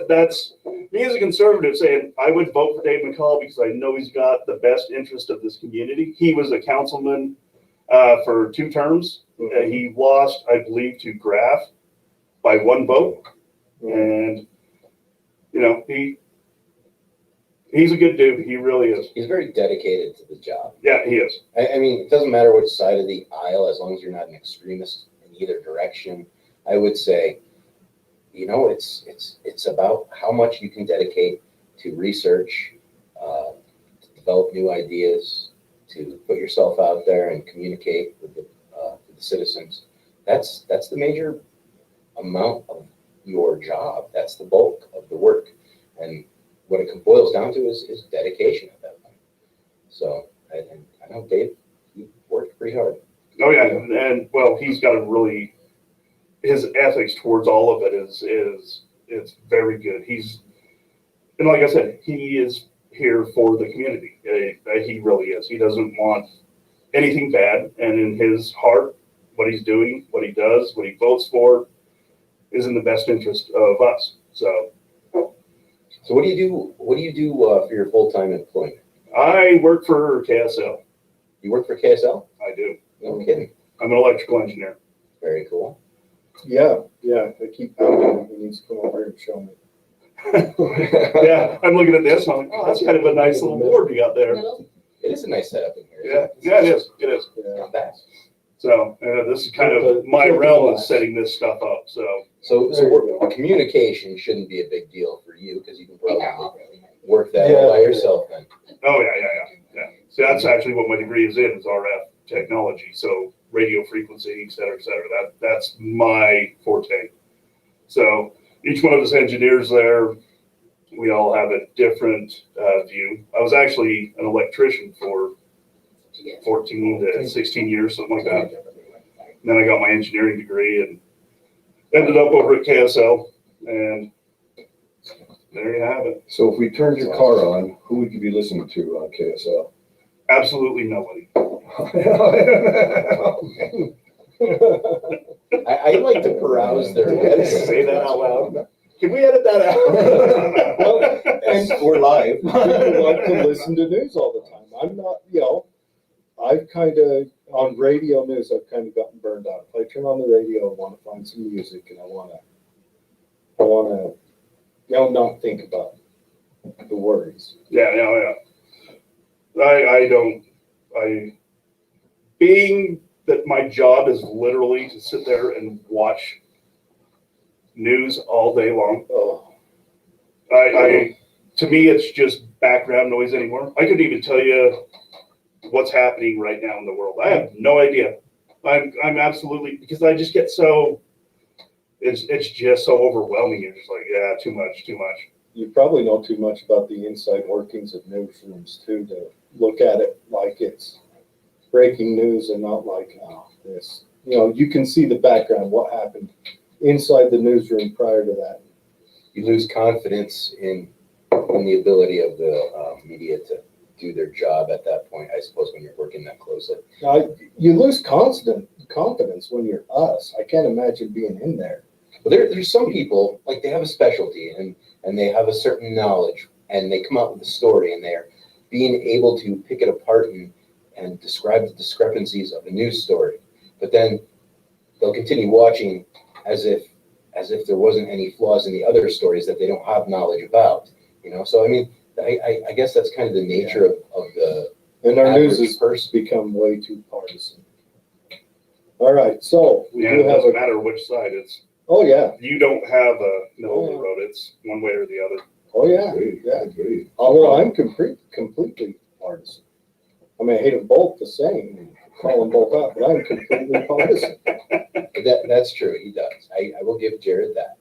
Speaker 5: that's me as a conservative saying I would vote for Dave McCall, because I know he's got the best interest of this community. He was a councilman for 2 terms. He lost, I believe, to Graff by 1 vote. And, you know, he's a good dude. He really is.
Speaker 2: He's very dedicated to the job.
Speaker 5: Yeah, he is.
Speaker 2: I mean, it doesn't matter which side of the aisle, as long as you're not an extremist in either direction. I would say, you know, it's about how much you can dedicate to research, to develop new ideas, to put yourself out there and communicate with the citizens. That's the major amount of your job. That's the bulk of the work. And what it boils down to is dedication at that point. So, and I know Dave, he worked pretty hard.
Speaker 5: Oh yeah, and well, he's got his ethics towards all of it is it's very good. And like I said, he is here for the community. He really is. He doesn't want anything bad, and in his heart, what he's doing, what he does, what he votes for, is in the best interest of us. So
Speaker 2: what do you do? What do you do for your full-time employment?
Speaker 5: I work for KSL.
Speaker 2: You work for KSL?
Speaker 5: I do.
Speaker 2: No kidding.
Speaker 5: I'm an electrical engineer.
Speaker 2: Very cool.
Speaker 1: Yeah, I keep pounding him. He needs to come over here and show me.
Speaker 5: Yeah, I'm looking at this. And I'm like, oh, that's kind of a nice little board you got there.
Speaker 2: It is a nice setup in here.
Speaker 5: Yeah, it is. It is.
Speaker 1: Yeah.
Speaker 2: Not bad.
Speaker 5: So this is kind of my realm of setting this stuff up. So
Speaker 2: So
Speaker 1: There you go.
Speaker 2: communication shouldn't be a big deal for you, because you can
Speaker 4: They
Speaker 2: probably
Speaker 4: are all really nice.
Speaker 2: work that
Speaker 1: Yeah.
Speaker 2: all by yourself then.
Speaker 5: oh yeah. So that's actually what my degree is RF technology. So radio frequency, et cetera, et cetera. That's my forte. So each one of us engineers there, we all have a different view. I was actually an electrician for 14 to 16 years, something like that. then I got my engineering degree and ended up over at KSL, and there you have it.
Speaker 3: So if we turned your car on, who would you be listening to on KSL?
Speaker 5: Absolutely nobody.
Speaker 2: I like to carouse their
Speaker 5: Say that out loud. Can we edit that out?
Speaker 1: Well,
Speaker 3: And we're live.
Speaker 1: People like to listen to news all the time. I'm not, I've kind of, on radio news, I've kind of gotten burned out. If I turn on the radio, I want to find some music and I want to, not think about the worries.
Speaker 5: Yeah. Being that my job is literally to sit there and watch news all day long.
Speaker 1: Oh,
Speaker 5: To me, it's just background noise anymore. I couldn't even tell you what's happening right now in the world. I have no idea. I'm absolutely, because I just get so, it's just so overwhelming. You're just like, yeah, too much.
Speaker 1: you probably know too much about the inside workings of newsrooms too, to look at it like it's breaking news and not like, this. You can see the background, what happened inside the newsroom prior to that.
Speaker 2: You lose confidence in the ability of the media to do their job at that point, I suppose, when you're working that closely.
Speaker 1: You lose confidence when you're us. I can't imagine being in there.
Speaker 2: But there's some people, like they have a specialty and they have a certain knowledge and they come out with a story and they're being able to pick it apart and describe the discrepancies of a news story. But then they'll continue watching as if there wasn't any flaws in the other stories that they don't have knowledge about. So I mean, I guess that's kind of the nature of the
Speaker 1: And our news
Speaker 2: average
Speaker 1: has
Speaker 2: person.
Speaker 1: become way too partisan. All right, so we
Speaker 5: Yeah,
Speaker 1: do
Speaker 5: it
Speaker 1: have
Speaker 5: doesn't matter which side.
Speaker 1: oh yeah,
Speaker 5: You don't have a middle of the road. It's one way or the other.
Speaker 1: oh yeah,
Speaker 3: Agreed,
Speaker 1: yeah.
Speaker 3: agreed.
Speaker 1: Oh, well, I'm completely partisan. I mean, I hate them both the same, and call them both out, but I'm completely partisan.
Speaker 2: That's true. He does. I will give Jared that.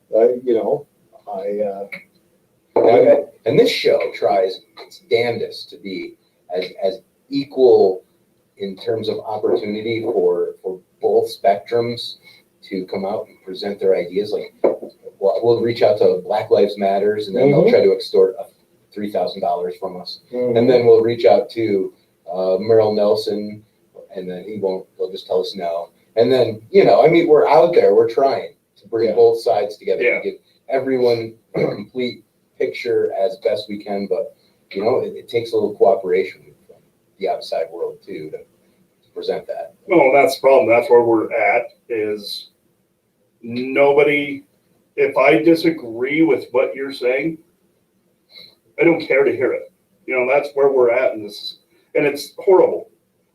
Speaker 2: And this show tries its damnedest to be as equal in terms of opportunity for both spectrums to come out and present their ideas. Like we'll reach out to Black Lives Matters, and then they'll try to extort $3,000 from us, and then we'll reach out to Merrill Nelson, and then he'll just tell us no. And then we're out there, we're trying to bring both sides together to give everyone a complete picture as best we can, but it takes a little cooperation from the outside world too to present that.
Speaker 5: No, that's the problem. That's where we're at, is nobody, if I disagree with what you're saying, I don't care to hear it. That's where we're at in this, and it's horrible.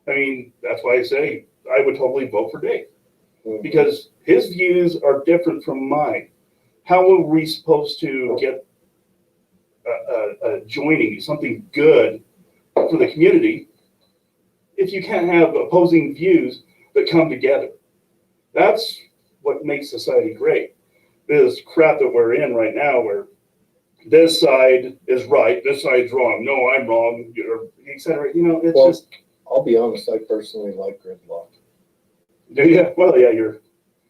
Speaker 5: I mean, that's why I say I would totally vote for Dave, because his views are different from mine. How are we supposed to get joining something good for the community if you can't have opposing views that come together? That's what makes society great. This crap that we're in right now, where this side is right, this side's wrong, no, I'm wrong, etc. It's
Speaker 1: I'll be honest, I personally like gridlock.
Speaker 5: you're.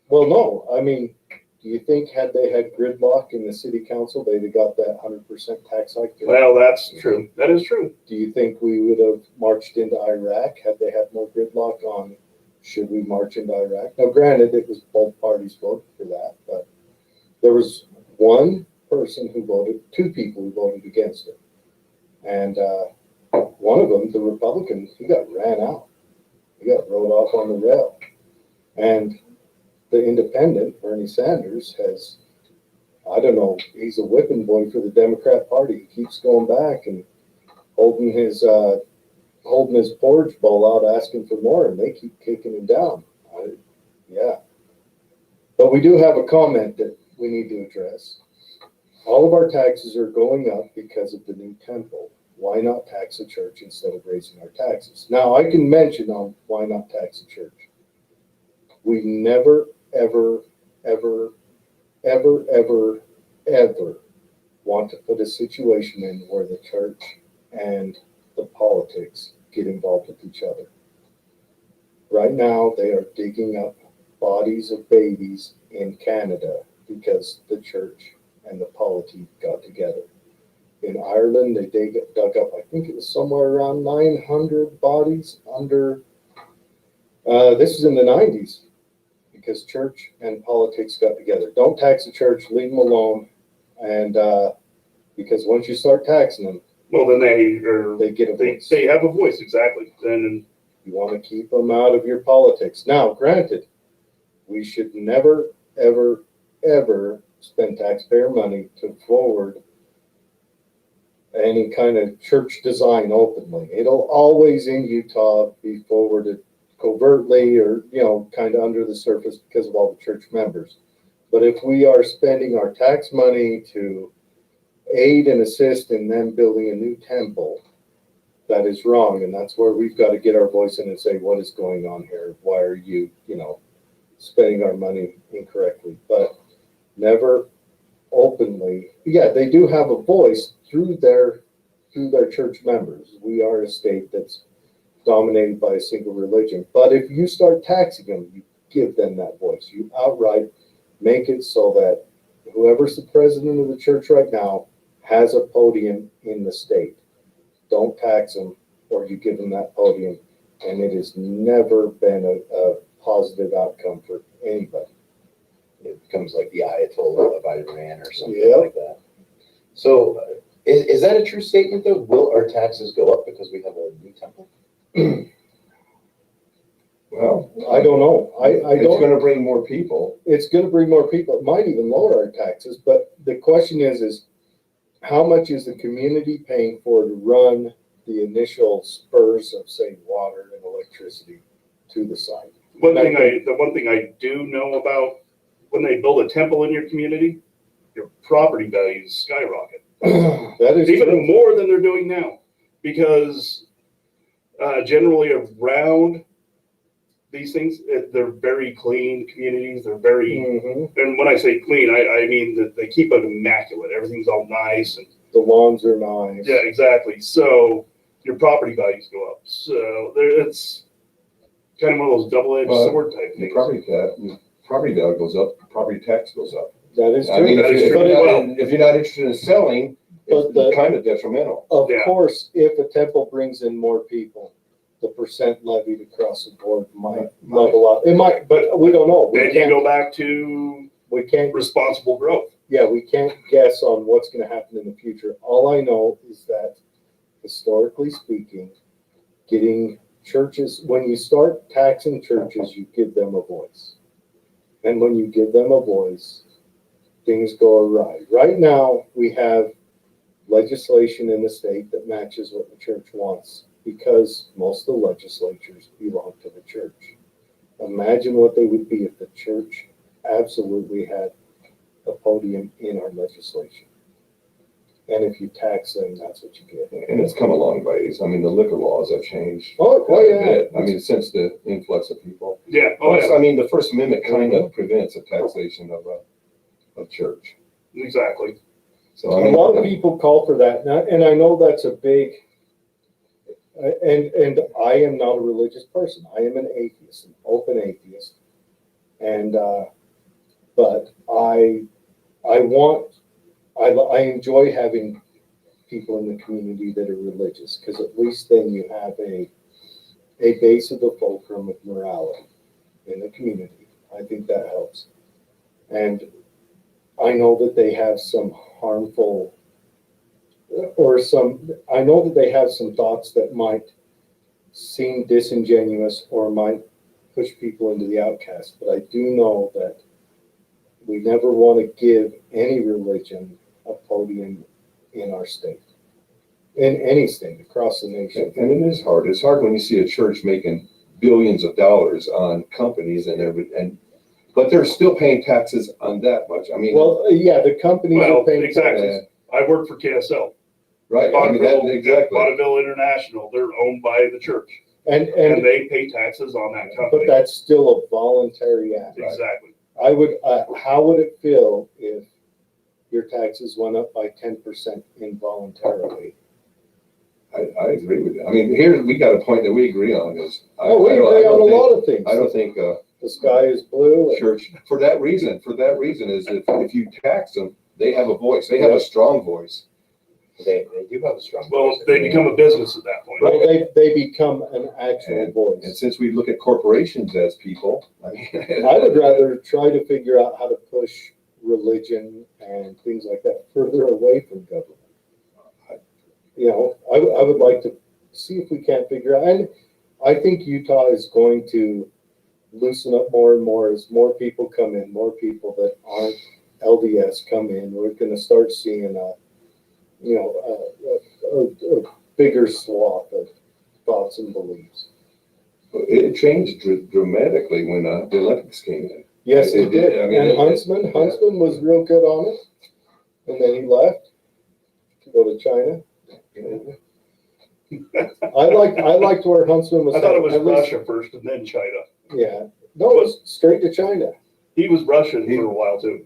Speaker 1: Well, no, I mean, do you think had they had gridlock in the city council, they'd have got that 100% tax hike?
Speaker 5: Well, that's true. That is true.
Speaker 1: Do you think we would have marched into Iraq had they had more gridlock on should we march into Iraq? Now, granted, it was both parties voted for that, but there was two people who voted against it. And one of them, the Republican, he got ran out. He got rode off on the rail. And the independent, Bernie Sanders, has, I don't know, he's a whipping boy for the Democrat Party. He keeps going back and holding his porridge bowl out asking for more, and they keep kicking him down. But we do have a comment that we need to address. All of our taxes are going up because of the new temple. Why not tax a church instead of raising our taxes? Now, I can mention on why not tax a church. We never, ever, ever, ever, ever, ever want to put a situation in where the church and the politics get involved with each other. Right now, they are digging up bodies of babies in Canada because the church and the polity got together. In Ireland, they dug up, I think it was somewhere around 900 bodies under, this was in the 90s, because church and politics got together. Don't tax the church, leave them alone, and because once you start taxing them,
Speaker 5: Well, then they
Speaker 1: get a voice.
Speaker 5: they have a voice, exactly. Then
Speaker 1: You want to keep them out of your politics. Now, granted, we should never, ever, ever spend taxpayer money to forward any kind of church design openly. It'll always in Utah be forwarded covertly or, kind of under the surface because of all the church members. But if we are spending our tax money to aid and assist in them building a new temple, that is wrong. And that's where we've got to get our voice in and say, what is going on here? Why are you, spending our money incorrectly? But never openly. Yeah, they do have a voice through their church members. We are a state that's dominated by a single religion. But if you start taxing them, you give them that voice. You outright make it so that whoever's the president of the church right now has a podium in the state. Don't tax them, or you give them that podium, and it has never been a positive outcome for anybody.
Speaker 2: It becomes like the Ayatollah of Iran or something
Speaker 1: Yep.
Speaker 2: like that. So is that a true statement though? Will our taxes go up because we have a new temple?
Speaker 3: Well,
Speaker 1: I don't know. I
Speaker 3: it's
Speaker 1: don't.
Speaker 3: gonna bring more people.
Speaker 1: It's going to bring more people. It might even lower our taxes. But the question is how much is the community paying for to run the initial spurs of, say, water and electricity to the site?
Speaker 5: the one thing I do know about when they build a temple in your community, your property values skyrocket.
Speaker 1: That is
Speaker 5: Even
Speaker 1: true.
Speaker 5: more than they're doing now, because generally around these things, they're very clean communities. They're very,
Speaker 1: Mhm.
Speaker 5: and when I say clean, I mean that they keep it immaculate. Everything's all nice and
Speaker 1: The lawns are nice.
Speaker 5: yeah, exactly. So your property values go up. So it's kind of one of those double-edged
Speaker 3: Well,
Speaker 5: sword type
Speaker 3: The
Speaker 5: things.
Speaker 3: property value goes up, property tax goes up.
Speaker 1: That is true.
Speaker 3: I mean,
Speaker 5: That is
Speaker 3: if
Speaker 5: true.
Speaker 3: you're not interested in selling,
Speaker 1: But
Speaker 3: it's kind of detrimental.
Speaker 1: Of
Speaker 5: Yeah.
Speaker 1: course, if a temple brings in more people, the percent levied across the board might level out. It might, but we don't know.
Speaker 5: Then you go back to
Speaker 1: We can't,
Speaker 5: responsible growth.
Speaker 1: yeah, we can't guess on what's going to happen in the future. All I know is that historically speaking, getting churches, when you start taxing churches, you give them a voice. And when you give them a voice, things go awry. Right now, we have legislation in the state that matches what the church wants because most of the legislatures belong to the church. Imagine what they would be if the church absolutely had a podium in our legislation. And if you tax them, that's what you get.
Speaker 3: And it's come a long ways. I mean, the liquor laws have changed.
Speaker 1: Oh,
Speaker 3: quite a
Speaker 1: yeah.
Speaker 3: bit. I mean, since the influx of people.
Speaker 5: Yeah. Oh,
Speaker 3: Plus,
Speaker 5: yeah.
Speaker 3: I mean, the First Amendment kind of prevents a taxation of church.
Speaker 5: Exactly.
Speaker 3: So, I
Speaker 1: A
Speaker 3: mean.
Speaker 1: lot of people call for that, and I know that's a big, and I am not a religious person. I am an atheist, an open atheist. And, but I enjoy having people in the community that are religious, because at least then you have a base of the fulcrum of morality in the community. I think that helps. And I know that they have some harmful I know that they have some thoughts that might seem disingenuous or might push people into the outcast, but I do know that we never want to give any religion a podium in our state, in any state across the nation.
Speaker 3: And it is hard. It's hard when you see a church making billions of dollars on companies but they're still paying taxes on that much. I mean,
Speaker 1: Well, yeah, the companies are
Speaker 5: Well,
Speaker 1: paying.
Speaker 5: exactly. I work for KSL.
Speaker 3: right, I mean, exactly.
Speaker 5: Vaudeville International. They're owned by the church,
Speaker 1: And
Speaker 5: and they pay taxes on that
Speaker 1: but
Speaker 5: company.
Speaker 1: that's still a voluntary act.
Speaker 5: Exactly.
Speaker 1: How would it feel if your taxes went up by 10% involuntarily?
Speaker 3: I agree with you. I mean, here, we got a point that we agree on is.
Speaker 1: Oh, we agree on a lot of things.
Speaker 3: I don't think
Speaker 1: the sky is blue. and-
Speaker 3: Sure, for that reason is if you tax them, they have a voice, they have a strong voice.
Speaker 2: They do have a strong.
Speaker 5: Well,
Speaker 2: voice.
Speaker 5: they become a business at that point.
Speaker 1: Well, they become an actual
Speaker 3: And
Speaker 1: voice.
Speaker 3: since we look at corporations as people, I mean.
Speaker 1: I would rather try to figure out how to push religion and things like that further away from government. You know, I would like to see if we can't figure out, and I think Utah is going to loosen up more and more as more people come in, more people that aren't LDS come in. We're gonna start seeing a bigger swath of thoughts and beliefs.
Speaker 3: It changed dramatically when the Olympics came in.
Speaker 1: Yes, it did.
Speaker 3: I mean,
Speaker 1: And Huntsman was real good on it. And then he left to go to China. I liked where Huntsman was.
Speaker 5: I thought it was
Speaker 1: at least-
Speaker 5: Russia first and then China.
Speaker 1: Yeah. No, it was straight to China.
Speaker 5: He was Russian for a while too.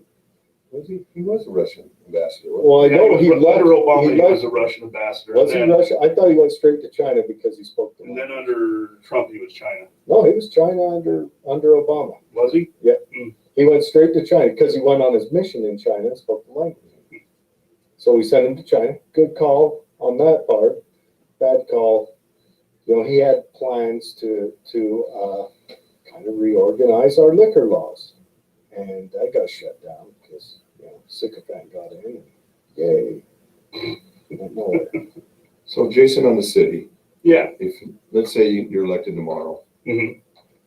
Speaker 3: Was he? He was a Russian ambassador. wasn't
Speaker 1: Well, I
Speaker 5: Yeah,
Speaker 1: know he left.
Speaker 5: under Obama, he
Speaker 1: left-
Speaker 5: was a Russian ambassador.
Speaker 1: Was he
Speaker 5: and then,
Speaker 1: Russia? I thought he went straight to China because he spoke the
Speaker 5: and then
Speaker 1: language.
Speaker 5: under Trump, he was China.
Speaker 1: No, he was China under Obama.
Speaker 5: Was he?
Speaker 1: He went straight to China because he went on his mission in China and spoke the language. So we sent him to China. Good call on that part. Bad call. You know, he had plans to kind of reorganize our liquor laws, and that got shut down because sycophant got in. And yay! Went nowhere.
Speaker 3: So Jason, on the city,
Speaker 5: Yeah.
Speaker 3: if, let's say you're elected tomorrow,
Speaker 5: Mhm.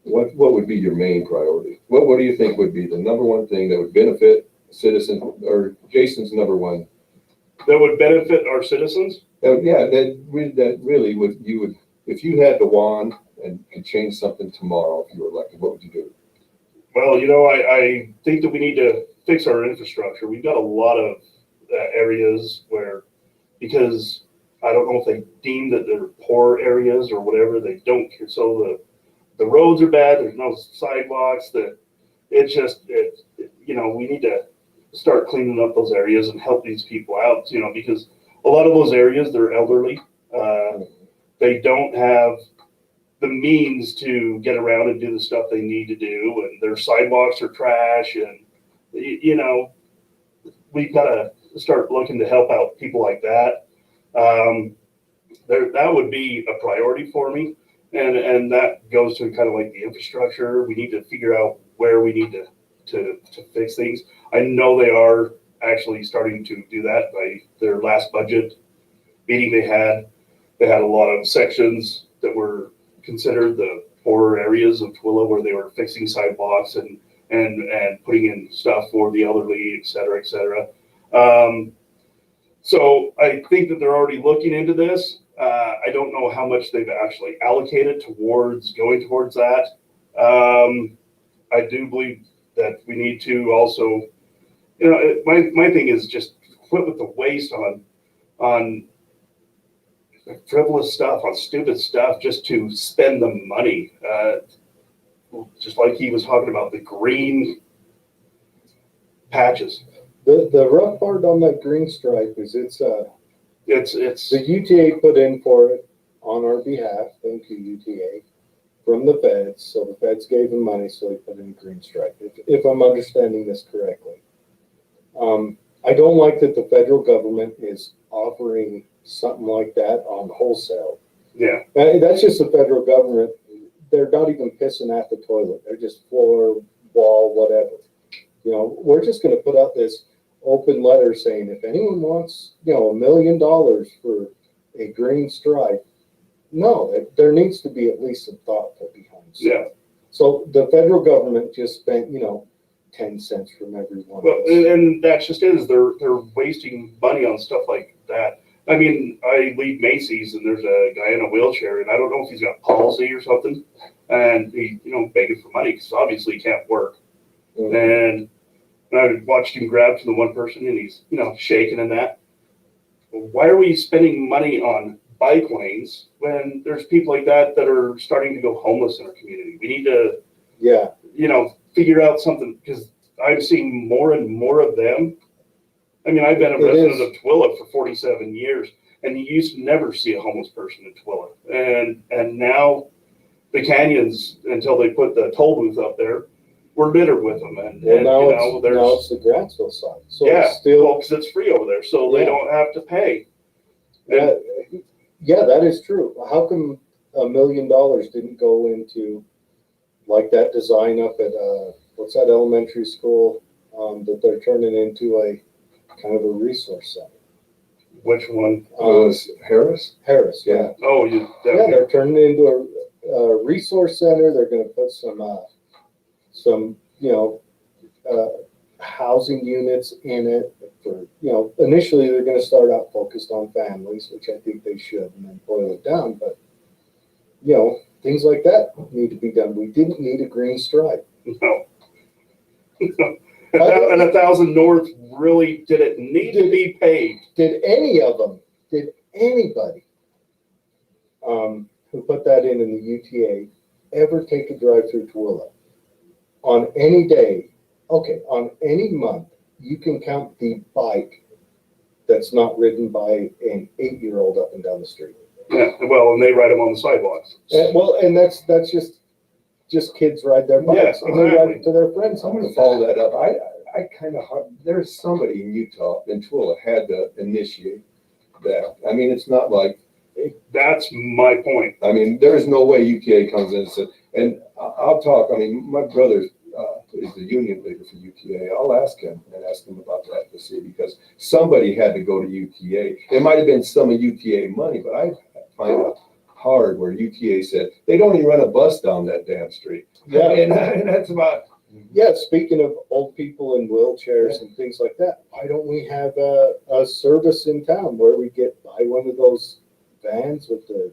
Speaker 3: what would be your main priority? What do you think would be the number one thing that would benefit citizens, or Jason's number one?
Speaker 5: That would benefit our citizens.
Speaker 3: That really would, if you had the wand and could change something tomorrow, if you were elected, what would you do?
Speaker 5: Well, I think that we need to fix our infrastructure. We've got a lot of areas where, because I don't know if they deem that they're poor areas or whatever, they don't. So the roads are bad. There's no sidewalks. We need to start cleaning up those areas and help these people out. Because a lot of those areas, they're elderly. They don't have the means to get around and do the stuff they need to do, and their sidewalks are trash, and we've got to start looking to help out people like that. That would be a priority for me, and that goes to kind of like the infrastructure. We need to figure out where we need to fix things. I know they are actually starting to do that. By their last budget meeting they had a lot of sections that were considered the poorer areas of Tooele where they were fixing sidewalks and putting in stuff for the elderly, et cetera, et cetera. So I think that they're already looking into this. I don't know how much they've actually allocated towards going towards that. I do believe that we need to also, my thing is just quit with the waste on frivolous stuff, on stupid stuff, just to spend the money. Just like he was talking about the green patches.
Speaker 1: The rough part on that green stripe is it's
Speaker 5: The
Speaker 1: UTA put in for it on our behalf. Thank you, UTA, from the feds. So the feds gave him money, so he put in a green stripe. If I'm understanding this correctly, I don't like that the federal government is offering something like that on wholesale.
Speaker 5: yeah.
Speaker 1: That's just the federal government. They're not even pissing at the toilet. They're just floor, wall, whatever. We're just going to put out this open letter saying if anyone wants, $1 million for a green stripe, no, there needs to be at some thought put behind it.
Speaker 5: Yeah.
Speaker 1: So the federal government just spent, 10 cents from every one
Speaker 5: Well,
Speaker 1: of us.
Speaker 5: and that's just they're wasting money on stuff like that. I mean, I leave Macy's and there's a guy in a wheelchair, and I don't know if he's got palsy or something, and he, begging for money because obviously he can't work. And I watched him grab from the one person, and he's, shaking and that. Why are we spending money on bike lanes when there's people like that are starting to go homeless in our community? We need to, figure out something, because I'm seeing more and more of them. I mean, I've been a resident of Tooele for 47 years, and you used to never see a homeless person in Tooele. And now the canyons, until they put the toll booth up there, were littered with them. And
Speaker 1: Well,
Speaker 5: you
Speaker 1: now
Speaker 5: know,
Speaker 1: it's the Grantsville side, so
Speaker 5: yeah,
Speaker 1: it's still,
Speaker 5: well, 'cause it's free over there, so they
Speaker 1: Yeah.
Speaker 5: don't have to pay.
Speaker 1: yeah, that is true. How come $1 million didn't go into, like, that design up at, what's that elementary school, that they're turning into a kind of a resource center?
Speaker 5: Which one?
Speaker 3: Was Harris?
Speaker 1: Harris, yeah.
Speaker 5: Oh,
Speaker 1: Yeah, they're turning it into a resource center. They're gonna put some, housing units in it for, initially they're gonna start out focused on families, which I think they should, and then boil it down, but, things like that need to be done. We didn't need a green stripe.
Speaker 5: no. And 1,000 North, really, did it need to be paved?
Speaker 1: Did anybody, who put that in the UTA ever take a drive through Tooele? On any day, okay, on any month, you can count the bike that's not ridden by an 8-year-old up and down the street.
Speaker 5: Yeah, well, and they ride them on the sidewalks.
Speaker 1: And that's just kids ride their bikes,
Speaker 5: Yes,
Speaker 1: and they ride
Speaker 5: exactly.
Speaker 1: it to their friends'
Speaker 3: I'm gonna
Speaker 1: house.
Speaker 3: follow that up. I kind of, there's somebody in Utah, in Tooele, had to initiate that. I mean, it's not like,
Speaker 5: That's my point.
Speaker 3: I mean, there is no way UTA comes in and says, and I'll talk, I mean, my brother is the union leader for UTA. I'll ask him about that to see, because somebody had to go to UTA. It might have been some of UTA money, but I find it hard where UTA said, they don't even run a bus down that damn street.
Speaker 1: Yeah.
Speaker 3: And that's about,
Speaker 1: Yeah, speaking of old people in wheelchairs and things like that, why don't we have a service in town where we get buy one of those vans with the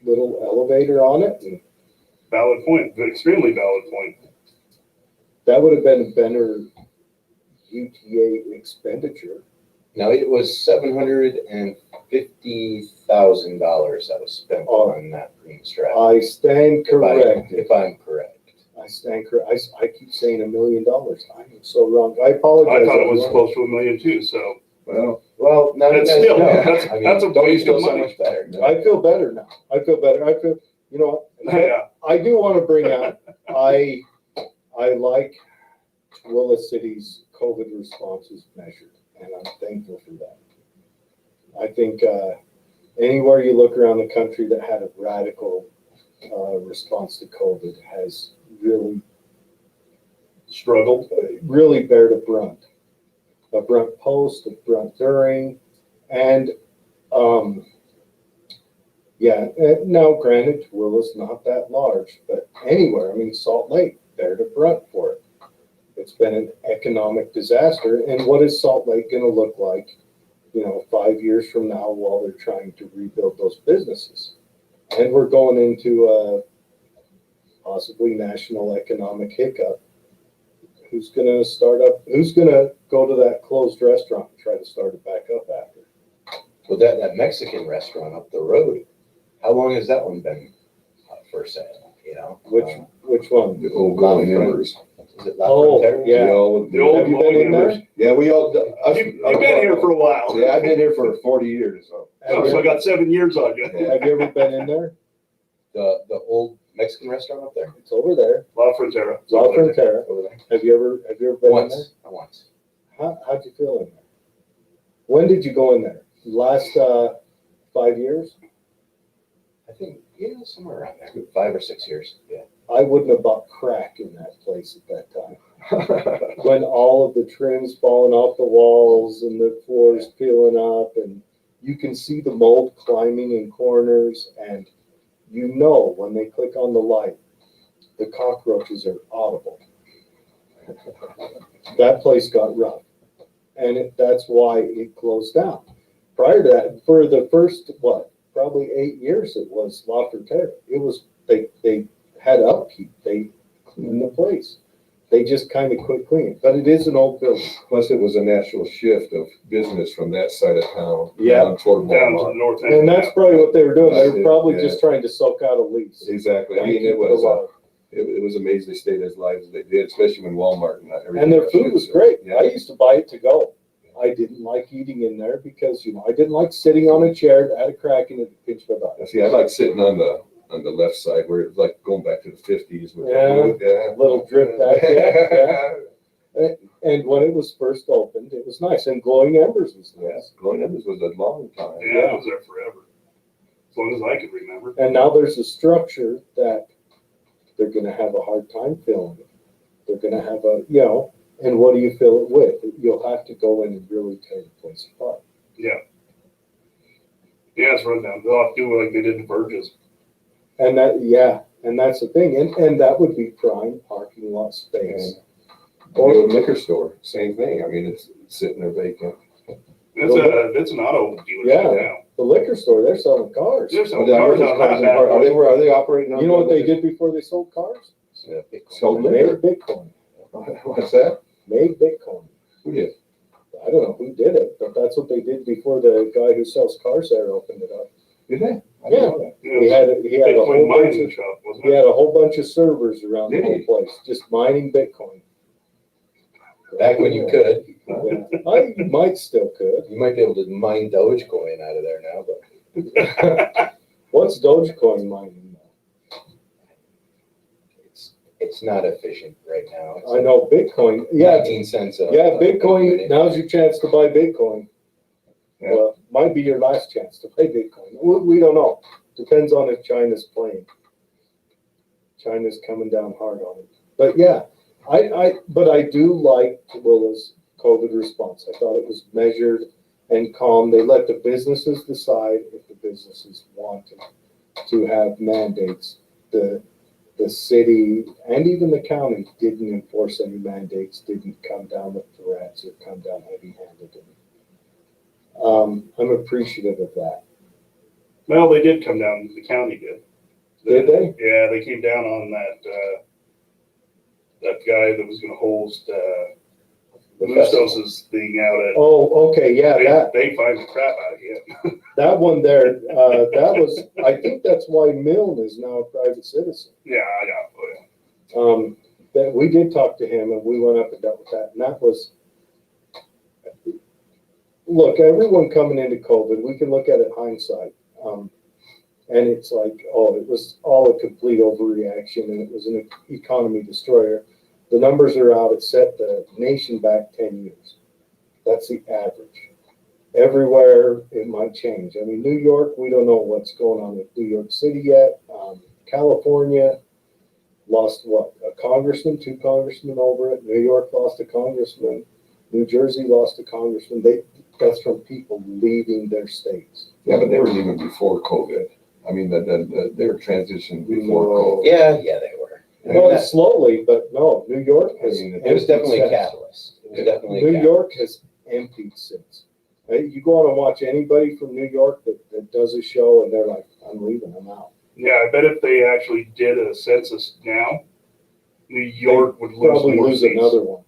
Speaker 1: little elevator on it? And
Speaker 5: Valid point, extremely valid point.
Speaker 1: that would have been a better UTA expenditure.
Speaker 2: No, it was $750,000 that was spent on that green stripe.
Speaker 1: I stand corrected.
Speaker 2: If I'm correct.
Speaker 1: I stand correct. I keep saying $1 million. I am so wrong. I apologize.
Speaker 5: I thought it was
Speaker 1: everyone.
Speaker 5: close to $1 million too, so.
Speaker 3: well,
Speaker 2: Now you
Speaker 5: It's
Speaker 2: guys
Speaker 5: still-
Speaker 2: know.
Speaker 5: that's-
Speaker 2: I mean,
Speaker 5: that's a
Speaker 2: don't you
Speaker 5: waste
Speaker 2: feel
Speaker 5: of
Speaker 2: so
Speaker 5: money.
Speaker 2: much better?
Speaker 1: I feel better now. I feel better. You know what?
Speaker 5: Yeah,
Speaker 1: I do want to bring out, I like Tooele City's COVID responses measured, and I'm thankful for that. I think anywhere you look around the country that had a radical response to COVID has really
Speaker 5: struggled.
Speaker 1: bared a brunt post, a brunt during, and now granted, Tooele's not that large, but anywhere, I mean, Salt Lake bared a brunt for it. It's been an economic disaster, and what is Salt Lake gonna look like, 5 years from now while they're trying to rebuild those businesses? And we're going into a possibly national economic hiccup. Who's gonna go to that closed restaurant and try to start it back up after?
Speaker 2: Well, that Mexican restaurant up the road, how long has that one been up for sale,
Speaker 1: Which one?
Speaker 3: the old golden embers.
Speaker 2: Is it La
Speaker 1: Oh,
Speaker 2: Frontera?
Speaker 1: yeah.
Speaker 5: The old
Speaker 1: Have you been in there?
Speaker 3: Yeah, we all.
Speaker 5: You've been here for a while.
Speaker 3: Yeah, I've been here for 40 years, so.
Speaker 5: Oh, so I got 7 years on you.
Speaker 1: Have you ever been in there?
Speaker 2: The old Mexican restaurant up there?
Speaker 1: It's over there.
Speaker 5: La Frontera.
Speaker 1: La Frontera.
Speaker 2: Over there?
Speaker 1: Have you ever been in there?
Speaker 2: Once.
Speaker 1: How'd you feel in there? When did you go in there? Last 5 years?
Speaker 2: I think, somewhere around there, 5 or 6 years, yeah.
Speaker 1: I wouldn't have bought crack in that place at that time. When all of the trim's falling off the walls and the floors peeling up, and you can see the mold climbing in corners, and when they click on the light, the cockroaches are audible. That place got rough, and that's why it closed down. Prior to that, for the first, probably 8 years, it was La Frontera. It was, they had upkeep, they cleaned the place. They just kind of quit cleaning, but it is an old building.
Speaker 3: Plus, it was a natural shift of business from that side of town.
Speaker 1: Yeah.
Speaker 3: Down toward
Speaker 5: Down to the
Speaker 3: Walmart.
Speaker 5: north end.
Speaker 1: And that's probably what they were doing. They were probably
Speaker 3: Yeah.
Speaker 1: just trying to soak out a lease.
Speaker 3: Exactly. I mean, it was, it was amazing they stayed as live as they did, especially when Walmart and everything.
Speaker 1: And their
Speaker 3: got
Speaker 1: food
Speaker 3: shut
Speaker 1: was
Speaker 3: down.
Speaker 1: great.
Speaker 3: Yeah.
Speaker 1: I used to buy it to go. I didn't like eating in there because, I didn't like sitting on a chair that had a crack in it to pinch my butt.
Speaker 3: See, I like sitting on on the left side where it's like going back to the 50s. with the
Speaker 1: Yeah,
Speaker 3: wood,
Speaker 1: a little drip back there, yeah. And when it was first opened, it was nice, and Glowing Embers was
Speaker 3: Yeah,
Speaker 1: nice.
Speaker 3: Glowing Embers was a long time.
Speaker 5: Yeah, I was there forever, as long as I could remember.
Speaker 1: And now there's a structure that they're gonna have a hard time filling. They're gonna have a, and what do you fill it with? You'll have to go in and really tear the place apart.
Speaker 5: Yeah, it's run down. They'll have to do like they did in Burgess.
Speaker 1: And and that's the thing, and that would be prime parking lot space.
Speaker 3: The old liquor store, same thing. I mean, it's sitting there vacant.
Speaker 5: It's an auto dealership
Speaker 1: Yeah.
Speaker 5: now.
Speaker 1: The liquor store, they're selling cars.
Speaker 5: There's
Speaker 3: Are
Speaker 5: some
Speaker 3: they
Speaker 5: cars on that bad boy.
Speaker 3: are they operating on?
Speaker 1: You know what they did before they sold cars?
Speaker 2: Yeah, Bitcoin.
Speaker 3: Sold
Speaker 1: Made
Speaker 3: liquor.
Speaker 1: Bitcoin.
Speaker 3: What's that?
Speaker 1: Made Bitcoin.
Speaker 3: Who did?
Speaker 1: I don't know who did it, but that's what they did before the guy who sells cars there opened it up.
Speaker 3: Did they? I
Speaker 1: Yeah.
Speaker 3: didn't know that.
Speaker 1: He had a
Speaker 5: Bitcoin
Speaker 1: whole bunch
Speaker 5: mining
Speaker 1: of,
Speaker 5: shop, wasn't
Speaker 1: he
Speaker 5: it?
Speaker 1: had a whole bunch of servers around the
Speaker 3: Did
Speaker 1: whole
Speaker 3: he?
Speaker 1: place, just mining Bitcoin.
Speaker 2: Back when you could,
Speaker 1: Yeah. I might still could.
Speaker 2: you might be able to mine Dogecoin out of there now, but
Speaker 1: What's Dogecoin mining now?
Speaker 2: it's not efficient right now. It's
Speaker 1: I know Bitcoin, yeah,
Speaker 2: 19 cents a.
Speaker 1: yeah,
Speaker 2: a
Speaker 1: Bitcoin,
Speaker 2: unit.
Speaker 1: now's your chance to buy Bitcoin.
Speaker 3: Yeah.
Speaker 1: Well, might be your last chance to buy Bitcoin. We don't know. Depends on if China's playing. China's coming down hard on it. But yeah, but I do like Tooele's COVID response. I thought it was measured and calm. They let the businesses decide if the businesses wanted to have mandates. The city and even the county didn't enforce any mandates, didn't come down with threats or come down heavy-handed. I'm appreciative of that.
Speaker 5: Well, they did come down, the county did.
Speaker 1: Did they?
Speaker 5: Yeah, they came down on that guy that was gonna host,
Speaker 2: The festival.
Speaker 5: Musos's thing out at.
Speaker 1: Oh, okay, yeah,
Speaker 5: They fined the crap out of him.
Speaker 1: that one there, that was, I think that's why Milne is now a private citizen.
Speaker 5: Yeah, I know.
Speaker 1: That we did talk to him and we went up and dealt with that, and that was, look, everyone coming into COVID, we can look at it hindsight. And it's like, oh, it was all a complete overreaction and it was an economy destroyer. The numbers are out, it set the nation back 10 years. That's the average. Everywhere it might change. I mean, New York, we don't know what's going on with New York City yet. California lost what? A congressman, 2 congressmen over it. New York lost a congressman. New Jersey lost a congressman. That's from people leaving their states.
Speaker 3: Yeah, but they were leaving before COVID. I mean, they were transitioned before
Speaker 1: No.
Speaker 3: COVID.
Speaker 2: Yeah, they were.
Speaker 1: Well, slowly, but no, New York has.
Speaker 3: I mean,
Speaker 2: It was definitely a
Speaker 1: emptied
Speaker 2: catalyst. It was definitely a
Speaker 1: New
Speaker 2: catalyst.
Speaker 1: York has emptied since. Hey, you go on and watch anybody from New York that does a show and they're like, I'm leaving, I'm out.
Speaker 5: Yeah, I bet if they actually did a census now, New York would lose
Speaker 1: Probably
Speaker 5: more
Speaker 1: lose
Speaker 5: seats.
Speaker 1: another one.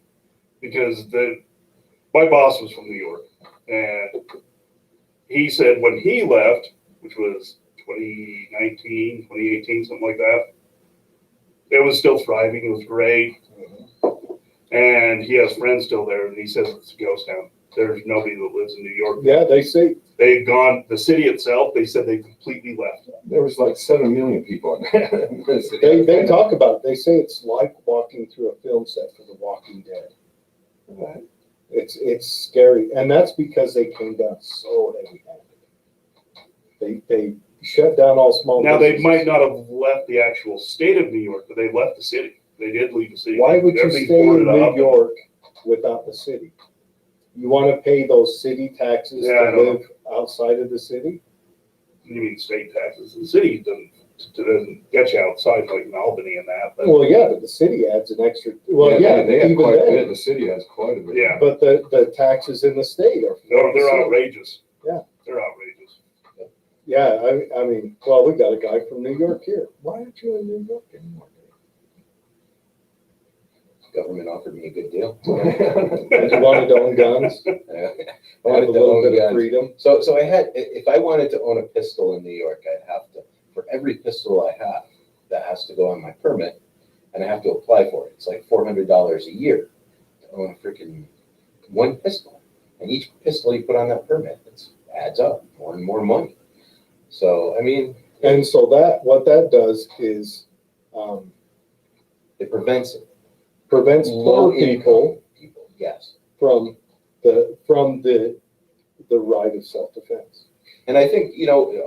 Speaker 5: Because my boss was from New York, and he said when he left, which was 2019, 2018, something like that, it was still thriving. It was great. And he has friends still there, and he says it's a ghost town. There's nobody that lives in New York.
Speaker 1: Yeah, they say,
Speaker 5: They've gone, the city itself, they said they completely left.
Speaker 3: There was like 7 million people in there.
Speaker 1: they talk about it. They say it's like walking through a film set for The Walking Dead.
Speaker 3: Right.
Speaker 1: It's scary. And that's because they came down so heavy-handed. They shut down all small
Speaker 5: Now, they
Speaker 1: businesses.
Speaker 5: might not have left the actual state of New York, but they left the city. They did leave the city.
Speaker 1: Why would you
Speaker 5: Everything's
Speaker 1: stay in
Speaker 5: boarded
Speaker 1: New
Speaker 5: up.
Speaker 1: York without the city? You want to pay those city taxes
Speaker 5: Yeah, I
Speaker 1: to
Speaker 5: know.
Speaker 1: live outside of the city?
Speaker 5: You mean state taxes? The city doesn't get you outside like in Albany and that. But
Speaker 1: Well, yeah, but the city adds an extra, well, yeah,
Speaker 3: they have
Speaker 1: even
Speaker 3: quite a bit.
Speaker 1: then.
Speaker 3: The city has quite a bit.
Speaker 5: Yeah.
Speaker 1: But the taxes in the state are.
Speaker 5: they're outrageous.
Speaker 1: Yeah.
Speaker 5: They're outrageous.
Speaker 1: Yeah, I mean, well, we got a guy from New York here. Why aren't you in New York anymore?
Speaker 2: Government offered me a good deal.
Speaker 1: And you wanted to own guns,
Speaker 2: I
Speaker 1: have a
Speaker 2: wanted to
Speaker 1: little
Speaker 2: own
Speaker 1: bit of
Speaker 2: guns.
Speaker 1: freedom.
Speaker 2: So I had, if I wanted to own a pistol in New York, I'd have to, for every pistol I have, that has to go on my permit, and I have to apply for it. It's like $400 a year to own a freaking one pistol. And each pistol you put on that permit, it adds up more and more money. So, I mean,
Speaker 1: And so what that does is,
Speaker 2: It prevents it.
Speaker 1: prevents poor people
Speaker 2: People, yes.
Speaker 1: from the right of self-defense.
Speaker 2: And I think,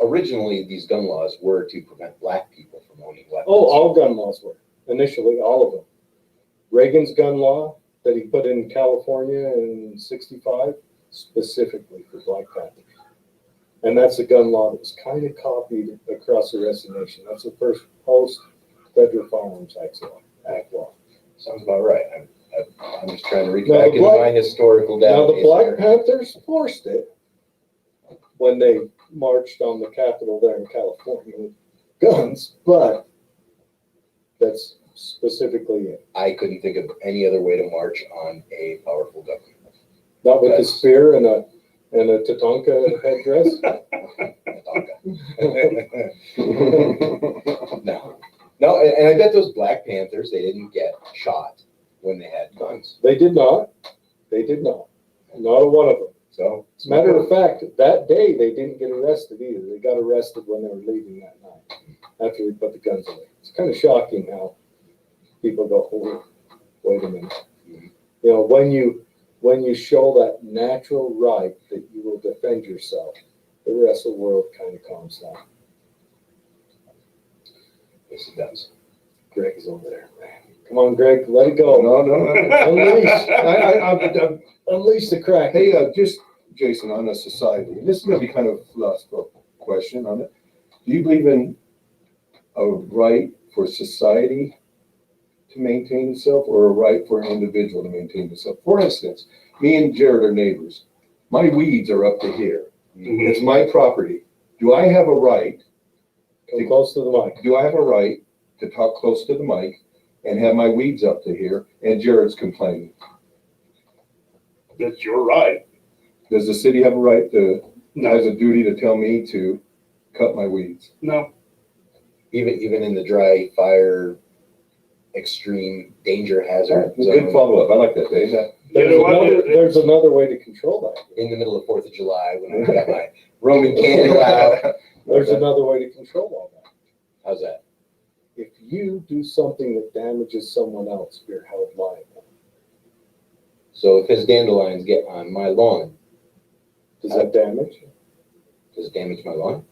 Speaker 2: originally these gun laws were to prevent black people from owning weapons.
Speaker 1: Oh, all gun laws were, initially, all of them. Reagan's gun law that he put in California in 65, specifically for Black Panthers. And that's the gun law that was kind of copied across the rest of the nation. That's the first post-Federal Firearms Act law.
Speaker 2: Sounds about right. I'm just trying to read
Speaker 1: Now,
Speaker 2: back
Speaker 1: the
Speaker 2: into
Speaker 1: Black-
Speaker 2: my historical
Speaker 1: Now, the
Speaker 2: database
Speaker 1: Black
Speaker 2: here.
Speaker 1: Panthers forced it when they marched on the Capitol there in California with guns, but that's specifically it.
Speaker 2: I couldn't think of any other way to march on a powerful government.
Speaker 1: Not with a
Speaker 2: That's-
Speaker 1: spear and a Tatanka headdress.
Speaker 2: No, and I bet those Black Panthers, they didn't get shot when they had guns.
Speaker 1: They did not. They did not. Not a one of them.
Speaker 2: So,
Speaker 1: Matter of fact, that day they didn't get arrested either. They got arrested when they were leaving that night after we put the guns away. It's kind of shocking how people go, oh, wait a minute. You know, when you show that natural right that you will defend yourself, the rest of the world kind of calms down.
Speaker 2: yes, it does.
Speaker 1: Greg is over there, man. Come on, Greg, let it go.
Speaker 3: No.
Speaker 1: Unleash the crack.
Speaker 3: Hey, just, Jason, on a society, and this is gonna be kind of a philosophical question on it. Do you believe in a right for society to maintain itself or a right for an individual to maintain itself? For instance, me and Jared are neighbors. My weeds are up to here.
Speaker 5: Mhm.
Speaker 3: It's my property. Do I have a right,
Speaker 1: Come close to the mic.
Speaker 3: do I have a right to talk close to the mic and have my weeds up to here and Jared's complaining?
Speaker 5: That's your right.
Speaker 3: Does the city have a right to,
Speaker 5: No,
Speaker 3: has a duty to tell me to cut my weeds?
Speaker 5: no.
Speaker 2: Even in the dry fire, extreme danger hazard
Speaker 3: Good
Speaker 2: zone,
Speaker 3: follow-up. I like that, Dave.
Speaker 1: There's another way to control that.
Speaker 2: in the middle of 4th of July when I got my Roman candle out.
Speaker 1: There's another way to control all that.
Speaker 2: How's that?
Speaker 1: If you do something that damages someone else, you're held liable.
Speaker 2: So if his dandelions get on my lawn,
Speaker 1: Does that damage?
Speaker 2: does it damage my lawn?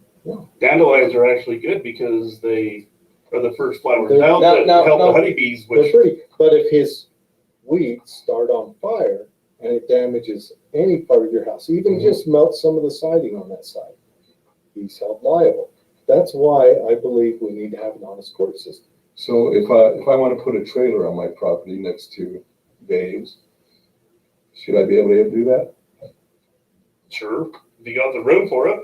Speaker 5: Dandelions are actually good because they are the first flowers
Speaker 1: They're-
Speaker 5: out
Speaker 2: No,
Speaker 5: that
Speaker 2: no,
Speaker 5: help
Speaker 2: no.
Speaker 5: the honeybees,
Speaker 1: They're
Speaker 5: which
Speaker 1: free. But if his weeds start on fire and it damages any part of your house, even just melts some of the siding on that side, he's held liable. That's why I believe we need to have an honest court system.
Speaker 3: So if I want to put a trailer on my property next to Dave's, should I be able to do that?
Speaker 5: sure, if you got the room for it.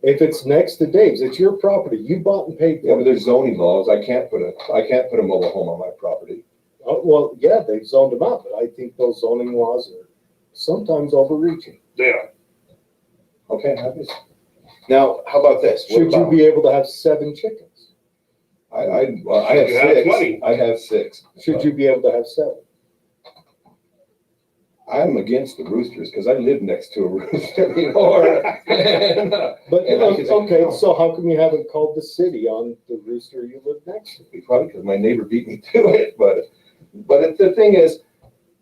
Speaker 1: If it's next to Dave's, it's your property. You bought and paid
Speaker 3: Yeah,
Speaker 1: for
Speaker 3: but
Speaker 1: it.
Speaker 3: there's zoning laws. I can't put a mobile home on my property.
Speaker 1: Well, yeah, they've zoned them out, but I think those zoning laws are sometimes overreaching.
Speaker 5: Yeah,
Speaker 3: Okay, I just,
Speaker 2: Now, how about this? What
Speaker 1: Should you
Speaker 2: about-
Speaker 1: be able to have 7 chickens?
Speaker 3: well, I have
Speaker 5: You have
Speaker 3: 6.
Speaker 5: 20.
Speaker 3: I have 6.
Speaker 1: Should you be able to have 7?
Speaker 3: I'm against the roosters because I live next to a rooster, you know.
Speaker 1: But,
Speaker 3: And I can say,
Speaker 1: okay,
Speaker 3: no.
Speaker 1: so how come you haven't called the city on the rooster you live next to?
Speaker 3: Probably because my neighbor beat me to it, but the thing is,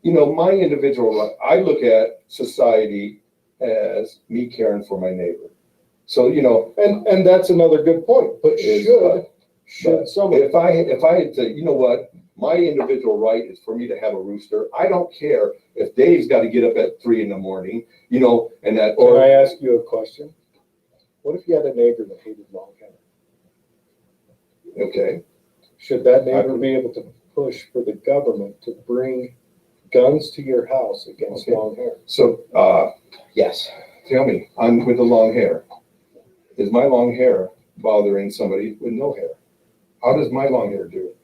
Speaker 3: my individual, I look at society as me caring for my neighbor. So,
Speaker 1: And that's another good point, but
Speaker 3: Is,
Speaker 1: should someone,
Speaker 3: if I had to, you know what, my individual right is for me to have a rooster. I don't care if Dave's got to get up at 3 a.m, and that,
Speaker 1: can I
Speaker 3: or,
Speaker 1: ask you a question? What if you had a neighbor that hated long hair?
Speaker 3: okay,
Speaker 1: Should that neighbor be able to push for the government to bring guns to your house against
Speaker 3: Okay.
Speaker 1: long hair?
Speaker 3: so,
Speaker 2: Yes.
Speaker 3: tell me, I'm with the long hair. Is my long hair bothering somebody with no hair? How does my long hair do it?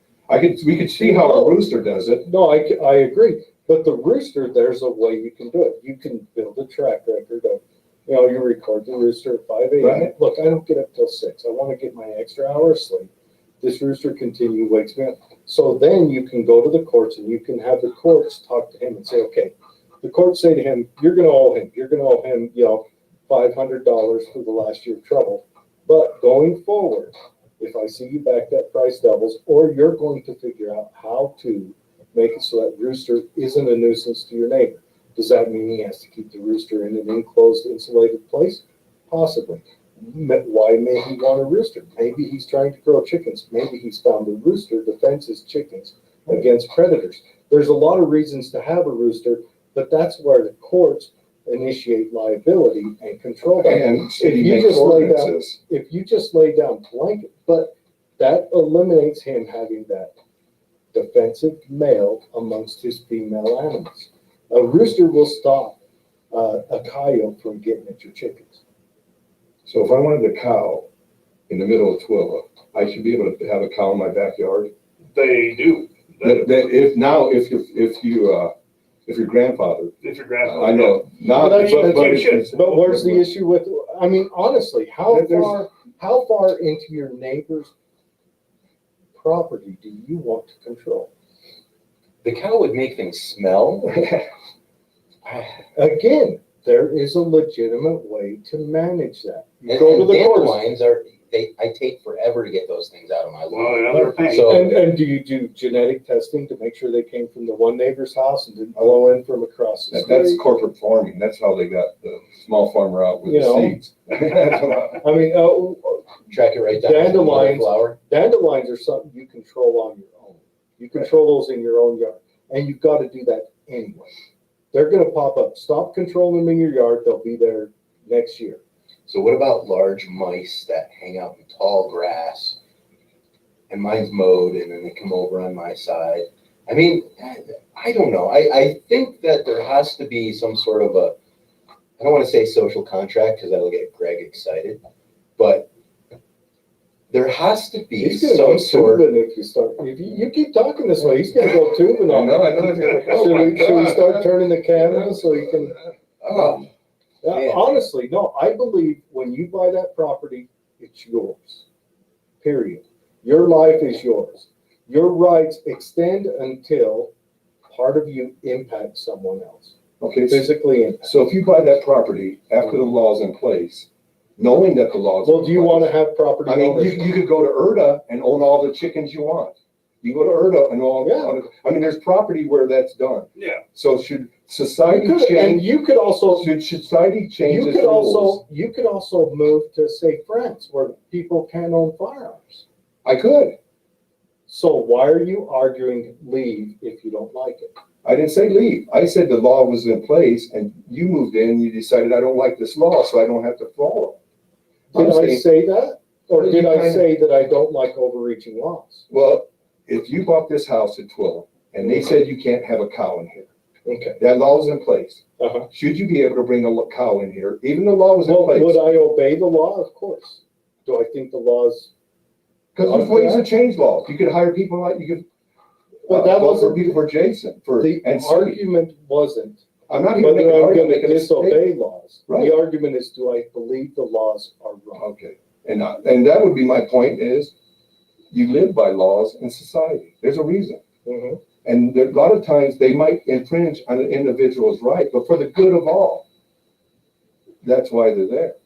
Speaker 3: We could see how a rooster does it.
Speaker 1: No, I agree, but the rooster, there's a way you can do it. You can build a track record of, you record the rooster at 5 a.m.
Speaker 3: Right.
Speaker 1: Look, I don't get up till 6. I want to get my extra hour of sleep. This rooster wakes me up. So then you can go to the courts and you can have the courts talk to him and say, okay, the courts say to him, you're going to owe him $500 for the last year of trouble. But going forward, if I see you back that price doubles, or you're going to figure out how to make it so that rooster isn't a nuisance to your neighbor. Does that mean he has to keep the rooster in an enclosed, insulated place? Possibly. Why may he want a rooster? Maybe he's trying to grow chickens. Maybe he's found a rooster defends his chickens against predators. There's a lot of reasons to have a rooster, but that's where the courts initiate liability and control that.
Speaker 3: And city
Speaker 1: If you
Speaker 3: makes
Speaker 1: just lay down,
Speaker 3: ordinances.
Speaker 1: if you just lay down blanket, but that eliminates him having that defensive male amongst his female animals. A rooster will stop a coyote from getting at your chickens.
Speaker 3: So if I wanted a cow in the middle of Tooele, I should be able to have a cow in my backyard.
Speaker 5: They do.
Speaker 3: If your grandfather,
Speaker 5: If your grandfather.
Speaker 3: I know, not,
Speaker 1: But
Speaker 3: but
Speaker 5: you should.
Speaker 3: it's-
Speaker 1: But where's the issue with, I mean, honestly,
Speaker 3: There's-
Speaker 1: how far into your neighbor's property do you want to control?
Speaker 2: The cow would make things smell.
Speaker 1: Again, there is a legitimate way to manage that. You
Speaker 2: And,
Speaker 1: go to
Speaker 2: and
Speaker 1: the courts.
Speaker 2: dandelions I take forever to get those things out of my
Speaker 5: Well,
Speaker 2: lawn.
Speaker 5: yeah, they're a pain.
Speaker 2: So-
Speaker 1: And do you do genetic testing to make sure they came from the one neighbor's house and didn't blow in from across the
Speaker 3: That's
Speaker 1: street?
Speaker 3: corporate farming. That's how they got the small farmer out with
Speaker 1: You
Speaker 3: the
Speaker 1: know.
Speaker 3: seeds. That's what
Speaker 1: I mean,
Speaker 2: Track it right down to the
Speaker 1: Dandelions.
Speaker 2: flower.
Speaker 1: dandelions are something you control on your own. You control those in your own yard, and you've got to do that anyway. They're gonna pop up. Stop controlling them in your yard, they'll be there next year.
Speaker 2: So what about large mice that hang out in tall grass? And mine's mowed and then they come over on my side. I mean, I don't know. I think that there has to be some sort of a, I don't want to say social contract because that'll get Greg excited, but there has to be
Speaker 1: He's gonna go
Speaker 2: some sort.
Speaker 1: tubing if you start, if you keep talking this way, he's gonna go tubing
Speaker 3: I
Speaker 1: on
Speaker 3: know,
Speaker 1: it.
Speaker 3: I know.
Speaker 1: Should we start turning the camera so you can?
Speaker 2: Oh, Yeah.
Speaker 1: Honestly, no, I believe when you buy that property, it's yours. Period. Your life is yours. Your rights extend until part of you impacts someone else.
Speaker 3: Okay,
Speaker 1: Physically impact.
Speaker 3: so if you buy that property after the law's in place, knowing that the law's.
Speaker 1: Well,
Speaker 3: in
Speaker 1: do you
Speaker 3: place,
Speaker 1: want to have property
Speaker 3: I mean,
Speaker 1: owners?
Speaker 3: you could go to IRTA and own all the chickens you want. You go to IRTA and
Speaker 1: Yeah.
Speaker 3: I mean, there's property where that's done.
Speaker 5: Yeah.
Speaker 3: So should society
Speaker 1: You could- And
Speaker 3: change,
Speaker 1: you could also,
Speaker 3: should society change
Speaker 1: you
Speaker 3: its
Speaker 1: could
Speaker 3: rules?
Speaker 1: also, you could also move to, say, France, where people can't own firearms.
Speaker 3: I could.
Speaker 1: So why are you arguing leave if you don't like it?
Speaker 3: I didn't say leave. I said the law was in place and you moved in, you decided I don't like this law, so I don't have to follow. I'm
Speaker 1: Did I
Speaker 3: saying,
Speaker 1: say that? Or
Speaker 3: You
Speaker 1: did I
Speaker 3: kinda-
Speaker 1: say that I don't like overreaching laws?
Speaker 3: well, if you bought this house at Tooele and they said you can't have a cow in here,
Speaker 1: Okay.
Speaker 3: that law was in place.
Speaker 1: Uh-huh.
Speaker 3: Should you be able to bring a cow in here, even the law was in
Speaker 1: Well, would
Speaker 3: place?
Speaker 1: I obey the law? Of course. Do I think the laws?
Speaker 3: Because there's ways to change laws. You could hire people like, you could.
Speaker 1: But that
Speaker 3: vote for
Speaker 1: wasn't-
Speaker 3: people for Jason, for,
Speaker 1: The
Speaker 3: and city.
Speaker 1: argument wasn't
Speaker 3: I'm not even
Speaker 1: whether
Speaker 3: making an
Speaker 1: I'm
Speaker 3: argument,
Speaker 1: gonna
Speaker 3: making a statement.
Speaker 1: disobey laws.
Speaker 3: Right.
Speaker 1: The argument is, do I believe the laws are wrong?
Speaker 3: Okay, and that would be my point is, you live by laws in society. There's a reason.
Speaker 1: Mhm.
Speaker 3: And a lot of times they might infringe on an individual's right, but for the good of all. That's why they're there.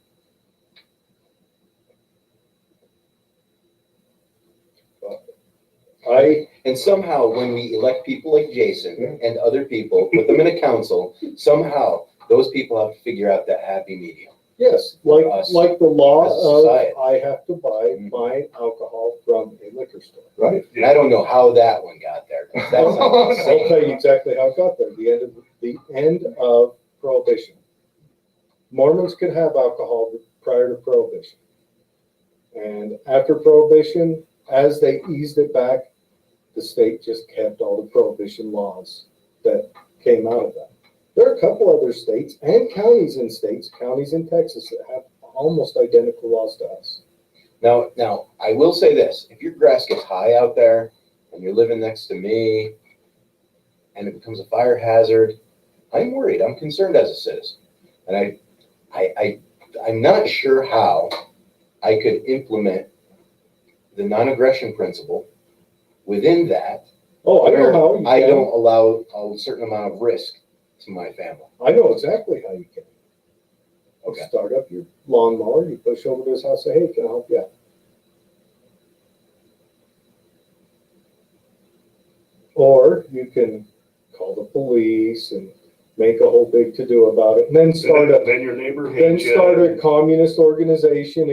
Speaker 2: And somehow, when we elect people like Jason and other people, put them in a council, somehow, those people have to figure out that happy medium.
Speaker 1: Yes, like,
Speaker 2: Us,
Speaker 1: like the law
Speaker 2: as a
Speaker 1: of,
Speaker 2: society.
Speaker 1: I have to buy
Speaker 2: Mhm.
Speaker 1: my alcohol from a liquor store.
Speaker 3: Right.
Speaker 2: And I don't know how that one got there. 'Cause that's not the
Speaker 1: I'll
Speaker 2: same.
Speaker 1: tell you exactly how it got there. The end of Prohibition. Mormons could have alcohol prior to Prohibition. And after Prohibition, as they eased it back, the state just kept all the Prohibition laws that came out of that. There are a couple other states and counties in Texas that have almost identical laws to us.
Speaker 2: Now, I will say this, if your grass gets high out there and you're living next to me and it becomes a fire hazard, I'm worried, I'm concerned as a citizen. And I'm not sure how I could implement the non-aggression principle within that.
Speaker 1: Oh, I know
Speaker 2: where
Speaker 1: how you
Speaker 2: I
Speaker 1: can.
Speaker 2: don't allow a certain amount of risk to my family.
Speaker 1: I know exactly how you can.
Speaker 2: Okay.
Speaker 1: Start up your lawnmower, you push over to his house, say, hey, can I help you out? Or you can call the police and make a whole big to-do about it, and then
Speaker 5: Then your neighbor
Speaker 1: then
Speaker 5: hates
Speaker 1: start a
Speaker 5: you.
Speaker 1: communist organization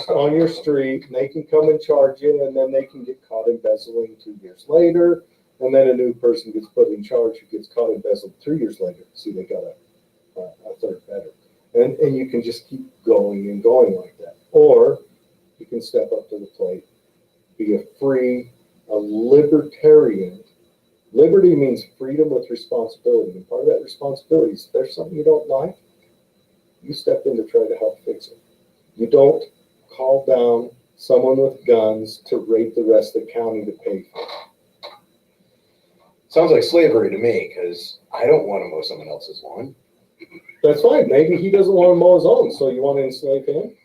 Speaker 1: on your street, and they can come and charge you, and then they can get caught embezzling 2 years later, and then a new person gets put in charge who gets caught embezzling 3 years later. See, they got a third better. And you can just keep going and going like that. Or you can step up to the plate, be a libertarian. Liberty means freedom with responsibility. And part of that responsibility is if there's something you don't like, you step in to try to help fix it. You don't call down someone with guns to rape the rest of the county to pay for it.
Speaker 2: Sounds like slavery to me, because I don't want to mow someone else's lawn.
Speaker 1: That's fine. Maybe he doesn't want to mow his own, so you want to enslave him?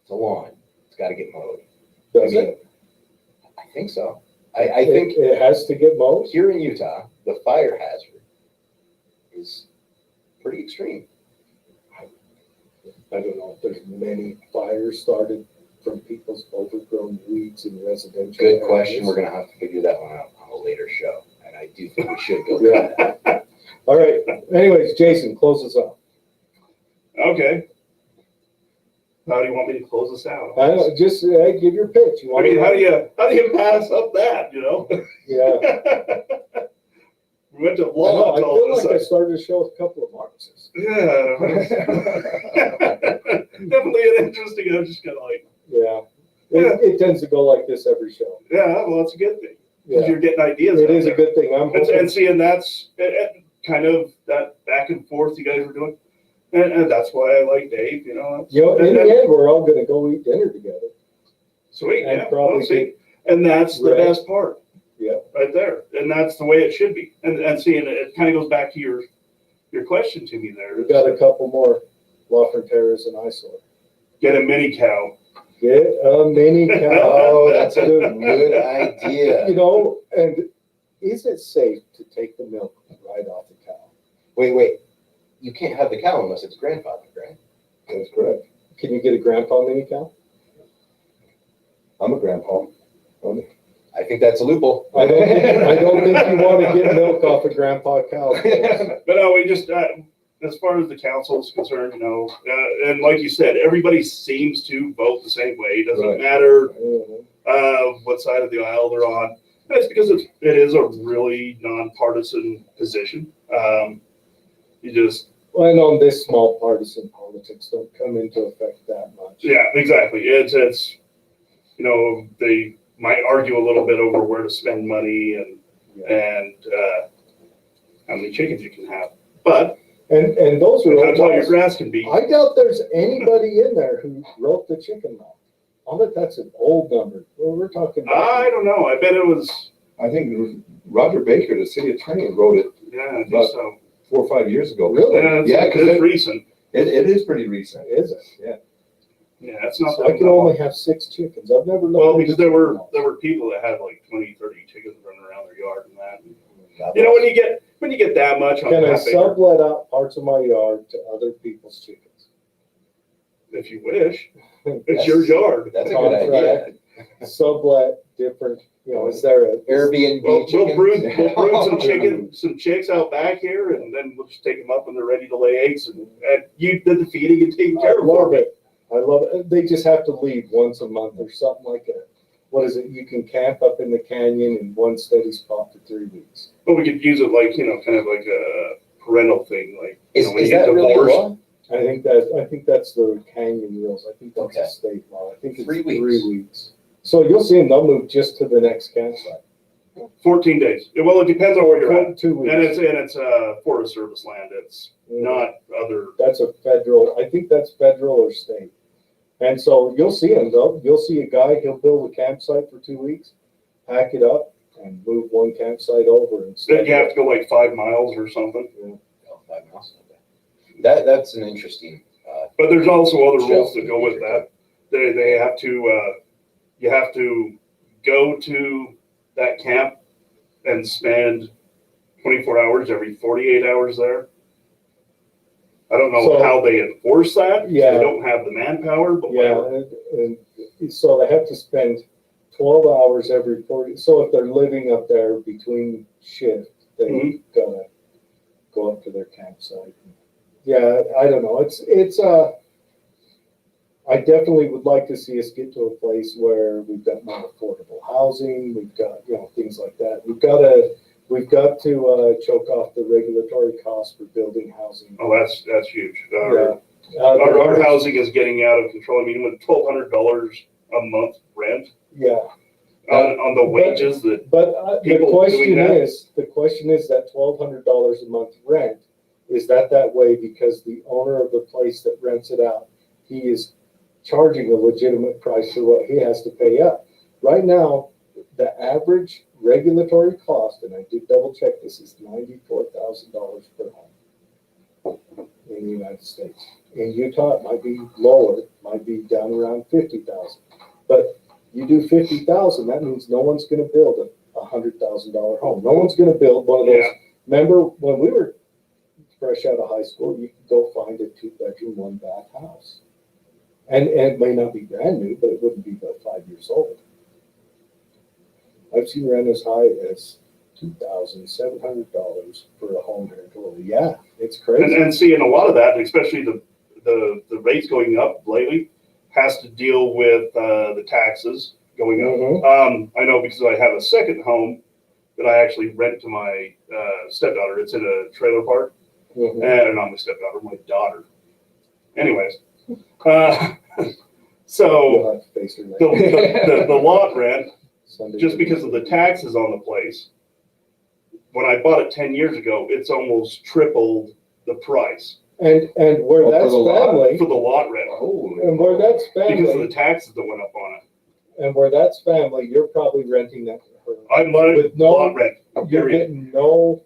Speaker 2: It's a lawn. It's got to get mowed.
Speaker 1: Does
Speaker 2: I mean,
Speaker 1: it?
Speaker 2: I think so. I think
Speaker 1: It has to get mowed?
Speaker 2: here in Utah, the fire hazard is pretty extreme.
Speaker 1: I don't know if there's many fires started from people's overgrown weeds in residential
Speaker 2: Good question.
Speaker 1: areas.
Speaker 2: We're going to have to figure that one out on a later show. And I do think we should go
Speaker 1: Yeah.
Speaker 2: there.
Speaker 1: All right. Anyways, Jason, close us out.
Speaker 5: Okay. How do you want me to close this out?
Speaker 1: I don't, just give your pitch. You
Speaker 5: I
Speaker 1: want
Speaker 5: mean,
Speaker 1: to-
Speaker 5: how do you pass up that, you know?
Speaker 1: Yeah.
Speaker 5: We went to
Speaker 1: I
Speaker 5: law.
Speaker 1: know, I feel like I started a show with a couple of Marxists.
Speaker 5: Yeah. Definitely an interesting, I'm just kind of like,
Speaker 1: Yeah. It tends to go like this every show.
Speaker 5: yeah, well, that's a good thing. Because
Speaker 1: Yeah.
Speaker 5: you're getting ideas.
Speaker 1: It
Speaker 5: out
Speaker 1: is a
Speaker 5: there.
Speaker 1: good thing. I'm hoping.
Speaker 5: And seeing that's kind of that back and forth you guys were doing. And that's why I like Dave, you know.
Speaker 1: You know, in
Speaker 5: and
Speaker 1: the end, we're all gonna go eat dinner together.
Speaker 5: Sweet,
Speaker 1: And
Speaker 5: yeah.
Speaker 1: probably
Speaker 5: Well, see,
Speaker 1: get
Speaker 5: and that's the
Speaker 1: rest.
Speaker 5: best part.
Speaker 1: Yeah.
Speaker 5: Right there. And that's the way it should be. And seeing it kind of goes back to your question to me there.
Speaker 1: We got a couple more LaFronteras and Isola.
Speaker 5: Get a mini cow.
Speaker 1: Get a mini cow.
Speaker 2: Oh, that's a good idea.
Speaker 1: You know, and is it safe to take the milk right off the cow?
Speaker 2: Wait. You can't have the cow unless it's grandfathered, right?
Speaker 3: That's correct.
Speaker 1: Can you get a grandpa mini cow?
Speaker 3: I'm a grandpa.
Speaker 2: I think that's a loophole.
Speaker 1: I don't think you want to get milk off a grandpa cow.
Speaker 5: But no, we just, as far as the council is concerned, you know, and like you said, everybody seems to vote the same way. It doesn't
Speaker 3: Right.
Speaker 5: matter
Speaker 1: Mhm.
Speaker 5: what side of the aisle they're on. And it's because it is a really nonpartisan position. You just,
Speaker 1: And on this small partisan politics don't come into effect that much.
Speaker 5: yeah, exactly. It's, you know, they might argue a little bit over where to spend money and how many chickens you can have. But
Speaker 1: And those are
Speaker 5: how
Speaker 1: old
Speaker 5: tall your
Speaker 1: laws.
Speaker 5: grass can be.
Speaker 1: I doubt there's anybody in there who wrote the chicken law. I'll bet that's an old number. Well, we're talking.
Speaker 5: I don't know. I bet it was,
Speaker 3: I think it was Roger Baker, the city attorney, wrote it
Speaker 5: yeah, I think
Speaker 3: But-
Speaker 5: so.
Speaker 3: 4 or 5 years ago.
Speaker 1: Really?
Speaker 3: Yeah,
Speaker 5: It's
Speaker 3: 'cause
Speaker 5: recent.
Speaker 3: it is pretty recent.
Speaker 1: Is it?
Speaker 5: Yeah, it's not
Speaker 1: So
Speaker 5: that
Speaker 1: I can only have 6 chickens. I've never.
Speaker 5: well,
Speaker 1: looked
Speaker 5: because
Speaker 1: into
Speaker 5: there were
Speaker 1: chicken
Speaker 5: people that had like 20, 30 chickens running around their yard and that.
Speaker 2: God
Speaker 5: You know,
Speaker 2: bless.
Speaker 5: when you get that much
Speaker 1: laws.
Speaker 5: on
Speaker 1: Can I
Speaker 5: half acre,
Speaker 1: sublet out parts of my yard to other people's chickens?
Speaker 5: if you wish, it's your yard.
Speaker 2: That's a good idea.
Speaker 1: Contract. Sublet different, you know, is there a?
Speaker 2: Airbnb
Speaker 5: We'll
Speaker 2: chicken.
Speaker 5: brood some chicks out back here, and then we'll just take them up when they're ready to lay eggs, and you did the feeding and taking
Speaker 1: I
Speaker 5: care of
Speaker 1: love
Speaker 5: them.
Speaker 1: it. I love it. They just have to leave once a month or something like that. What is it? You can camp up in the canyon in one steady spot for 3 weeks.
Speaker 5: But we could use it like, you know, kind of like a parental thing, like, you know, when
Speaker 2: Is
Speaker 5: you get
Speaker 2: that really a
Speaker 5: divorced.
Speaker 2: law?
Speaker 1: I think that's the canyon rules. I think that's
Speaker 2: Okay.
Speaker 1: a state law. I think it's
Speaker 2: 3 weeks.
Speaker 1: 3 weeks. So you'll see them, they'll move just to the next campsite.
Speaker 5: 14 days. Well, it depends on where you're at.
Speaker 1: 2 weeks.
Speaker 5: And it's Forest Service land. It's not other.
Speaker 1: That's a federal, I think that's federal or state. And so you'll see them though. You'll see a guy, he'll build a campsite for 2 weeks, pack it up and move one campsite over and
Speaker 5: Then you have to go like 5 miles or something.
Speaker 2: Oh, 5 miles. Okay. That's an interesting.
Speaker 5: But there's also other
Speaker 2: Shelf
Speaker 5: rules that
Speaker 2: in
Speaker 5: go
Speaker 2: the
Speaker 5: with
Speaker 2: future.
Speaker 5: that. They have to, you have to go to that camp and spend 24 hours every 48 hours there. I don't know
Speaker 1: So-
Speaker 5: how they enforce that. 'Cause
Speaker 1: Yeah.
Speaker 5: They don't have the manpower, but
Speaker 1: Yeah,
Speaker 5: whatever.
Speaker 1: and so they have to spend 12 hours every 40, so if they're living up there between shift, they
Speaker 5: Mhm.
Speaker 1: gotta go up to their campsite. Yeah, I don't know, I definitely would like to see us get to a place where we've got more affordable housing, we've got, things like that. We've got to choke off the regulatory costs for building housing.
Speaker 5: Oh, that's huge.
Speaker 1: Yeah.
Speaker 5: Our housing is getting out of control. I mean, with $1,200 a month rent
Speaker 1: Yeah.
Speaker 5: on the wages that,
Speaker 1: But the
Speaker 5: People doing that?
Speaker 1: question is that $1,200 a month rent, is that way because the owner of the place that rents it out, he is charging a legitimate price for what he has to pay up. Right now, the average regulatory cost, and I did double check this, is $94,000 per home in the United States. In Utah, it might be lower, might be down around 50,000. But you do 50,000, that means no one's gonna build a $100,000 home. No one's gonna build one of those.
Speaker 5: Yeah.
Speaker 1: Remember when we were fresh out of high school, you could go find a 2-bedroom, 1-bath house. And it may not be brand new, but it wouldn't be but 5 years old. I've seen rent as high as $2,700 for a home here in Tooele. Yeah, it's crazy.
Speaker 5: and seeing a lot of that, especially the rates going up lately, has to deal with the taxes going up.
Speaker 1: Mhm.
Speaker 5: I know because I have a second home that I actually rent to my stepdaughter. It's in a trailer park.
Speaker 1: Mhm.
Speaker 5: And not my stepdaughter, my daughter. Anyways, so
Speaker 1: You'll have to face her
Speaker 5: the,
Speaker 1: later.
Speaker 5: the lot rent,
Speaker 1: Sunday.
Speaker 5: just because of the taxes on the place, when I bought it 10 years ago, it's almost tripled the price
Speaker 1: And where
Speaker 3: Oh, for
Speaker 1: that's
Speaker 3: the lot?
Speaker 1: family,
Speaker 5: for the lot rent
Speaker 3: Holy.
Speaker 1: and where that's
Speaker 5: because of the
Speaker 1: family,
Speaker 5: taxes that went up on it.
Speaker 1: and where that's family, you're probably renting that to her.
Speaker 5: I'm letting
Speaker 1: With no-
Speaker 5: lot rent,
Speaker 1: You're
Speaker 5: period.
Speaker 1: getting no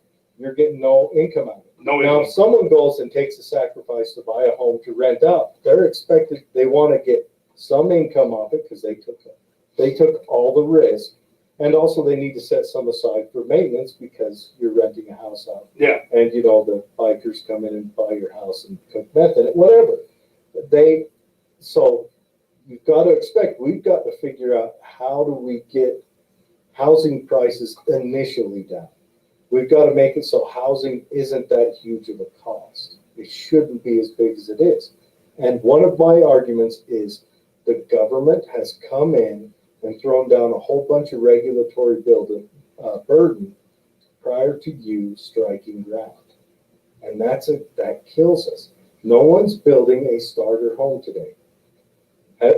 Speaker 1: income out of it.
Speaker 5: No
Speaker 1: Now,
Speaker 5: income.
Speaker 1: if someone goes and takes a sacrifice to buy a home to rent out, they want to get some income off it because they took all the risk. And also they need to set some aside for maintenance because you're renting a house out.
Speaker 5: Yeah.
Speaker 1: And the bikers come in and buy your house and cook meth in it, whatever. So you've got to expect, we've got to figure out how do we get housing prices initially down. We've got to make it so housing isn't that huge of a cost. It shouldn't be as big as it is. And one of my arguments is the government has come in and thrown down a whole bunch of regulatory burden prior to you striking ground. And that kills us. No one's building a starter home today.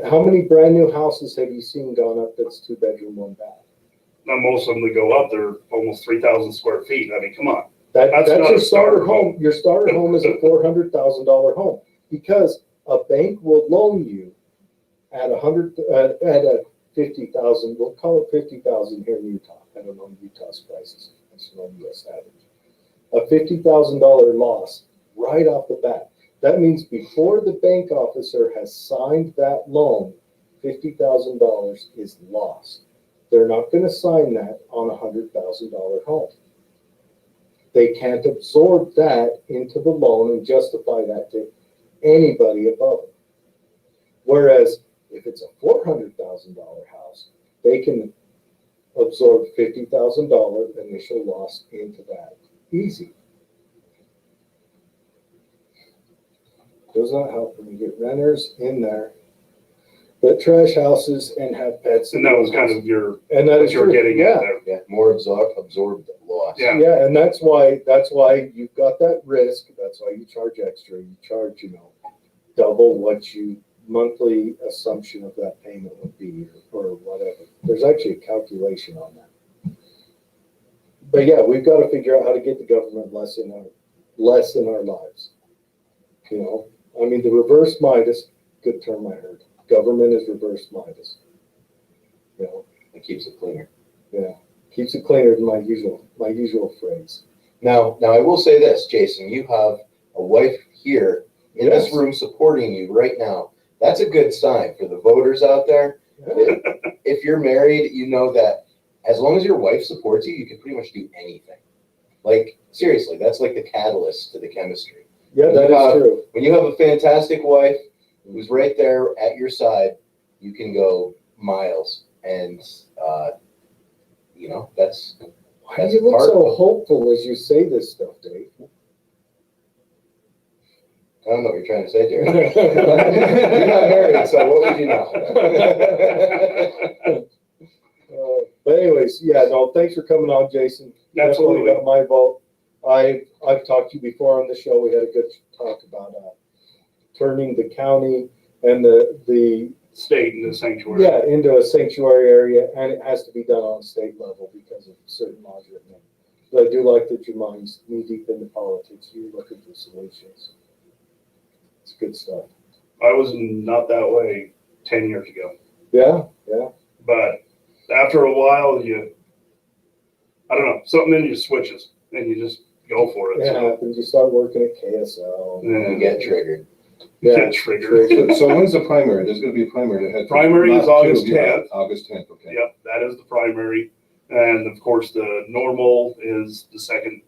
Speaker 1: How many brand new houses have you seen gone up that's 2-bedroom, 1-bath?
Speaker 5: Now, most of them that go up, they're almost 3,000 square feet. I mean, come on.
Speaker 1: That's
Speaker 5: not
Speaker 1: your
Speaker 5: a starter
Speaker 1: starter home. Your starter home is a $400,000 home because a bank will loan you at a 50,000. We'll call it 50,000 here in Utah. I don't know Utah's prices. That's no U.S. average. A $50,000 loss right off the bat. That means before the bank officer has signed that loan, $50,000 is lost. They're not going to sign that on a $100,000 home. They can't absorb that into the loan and justify that to anybody above it. Whereas if it's a $400,000 house, they can absorb $50,000 initial loss into that. Easy. Does not help when you get renters in there that trash houses and have pets.
Speaker 5: And that was kind of your,
Speaker 1: And that
Speaker 5: what
Speaker 1: is
Speaker 5: you're
Speaker 1: true.
Speaker 5: getting
Speaker 1: Yeah.
Speaker 5: at there.
Speaker 2: Yeah, more absorbed loss.
Speaker 5: Yeah.
Speaker 1: Yeah, and that's why you've got that risk. That's why you charge extra. You charge, double what you monthly assumption of that payment would be or whatever. There's actually a calculation on that. But yeah, we've got to figure out how to get the government less in our lives. I mean, the reverse Midas, good term I heard. Government is reverse Midas.
Speaker 2: It keeps it cleaner.
Speaker 1: Yeah, keeps it cleaner than my usual phrase.
Speaker 2: Now I will say this, Jason, you have a wife here in this
Speaker 1: Yes.
Speaker 2: room supporting you right now. That's a good sign for the voters out there.
Speaker 1: Yeah.
Speaker 2: If you're married, you know that as long as your wife supports you, you can pretty much do anything. Like, seriously, that's like the catalyst to the chemistry.
Speaker 1: Yeah, that is true.
Speaker 2: When you have a fantastic wife who's right there at your side, you can go miles. And, you know, that's
Speaker 1: Why do you look so hopeful as you say this stuff, Dave?
Speaker 2: I don't know what you're trying to say, Jerry. You're not married, so what would you know?
Speaker 1: But anyways, yeah, no, thanks for coming on, Jason.
Speaker 5: Absolutely.
Speaker 1: Definitely got my vote. I've talked to you before on the show. We had a good talk about turning the county and the
Speaker 5: State in the sanctuary.
Speaker 1: yeah into a sanctuary area, and it has to be done on state level because of certain laws written in. But I do like that your mind's knee deep into politics. You're looking for solutions. It's good stuff.
Speaker 5: I was not that way 10 years ago.
Speaker 1: Yeah, yeah.
Speaker 5: But after a while, I don't know, something in you switches and you just go for it.
Speaker 1: It happens. You start working at KSL.
Speaker 2: You get triggered.
Speaker 1: Yeah,
Speaker 5: Get triggered.
Speaker 3: So when's the primary? There's gonna be a primary that has.
Speaker 5: Primary is August 10th.
Speaker 3: August 10th, okay.
Speaker 5: Yep, that is the primary. And of course, the normal is the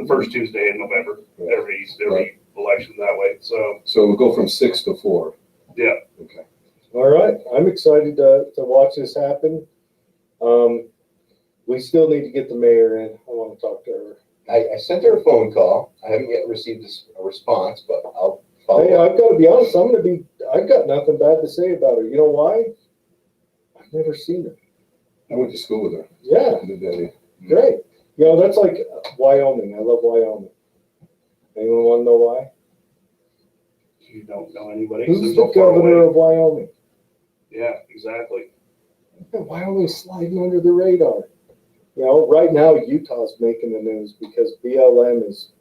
Speaker 5: first Tuesday in November, every election that way. So
Speaker 3: we'll go from 6 to 4.
Speaker 5: Yeah.
Speaker 3: Okay.
Speaker 1: All right. I'm excited to watch this happen. We still need to get the mayor in. I want to talk to her.
Speaker 2: I sent her a phone call. I haven't yet received a response, but I'll follow
Speaker 1: Hey,
Speaker 2: up.
Speaker 1: I've got to be honest. I've got nothing bad to say about her. You know why? I've never seen her.
Speaker 3: I went to school with her.
Speaker 1: Yeah, great. You know, that's like Wyoming. I love Wyoming. Anyone want to know why?
Speaker 5: you don't know anybody.
Speaker 1: Who's
Speaker 5: They're
Speaker 1: the
Speaker 5: so far
Speaker 1: governor
Speaker 5: away.
Speaker 1: of Wyoming?
Speaker 5: Yeah, exactly.
Speaker 1: Wyoming's sliding under the radar. You know, right now Utah's making the news because BLM is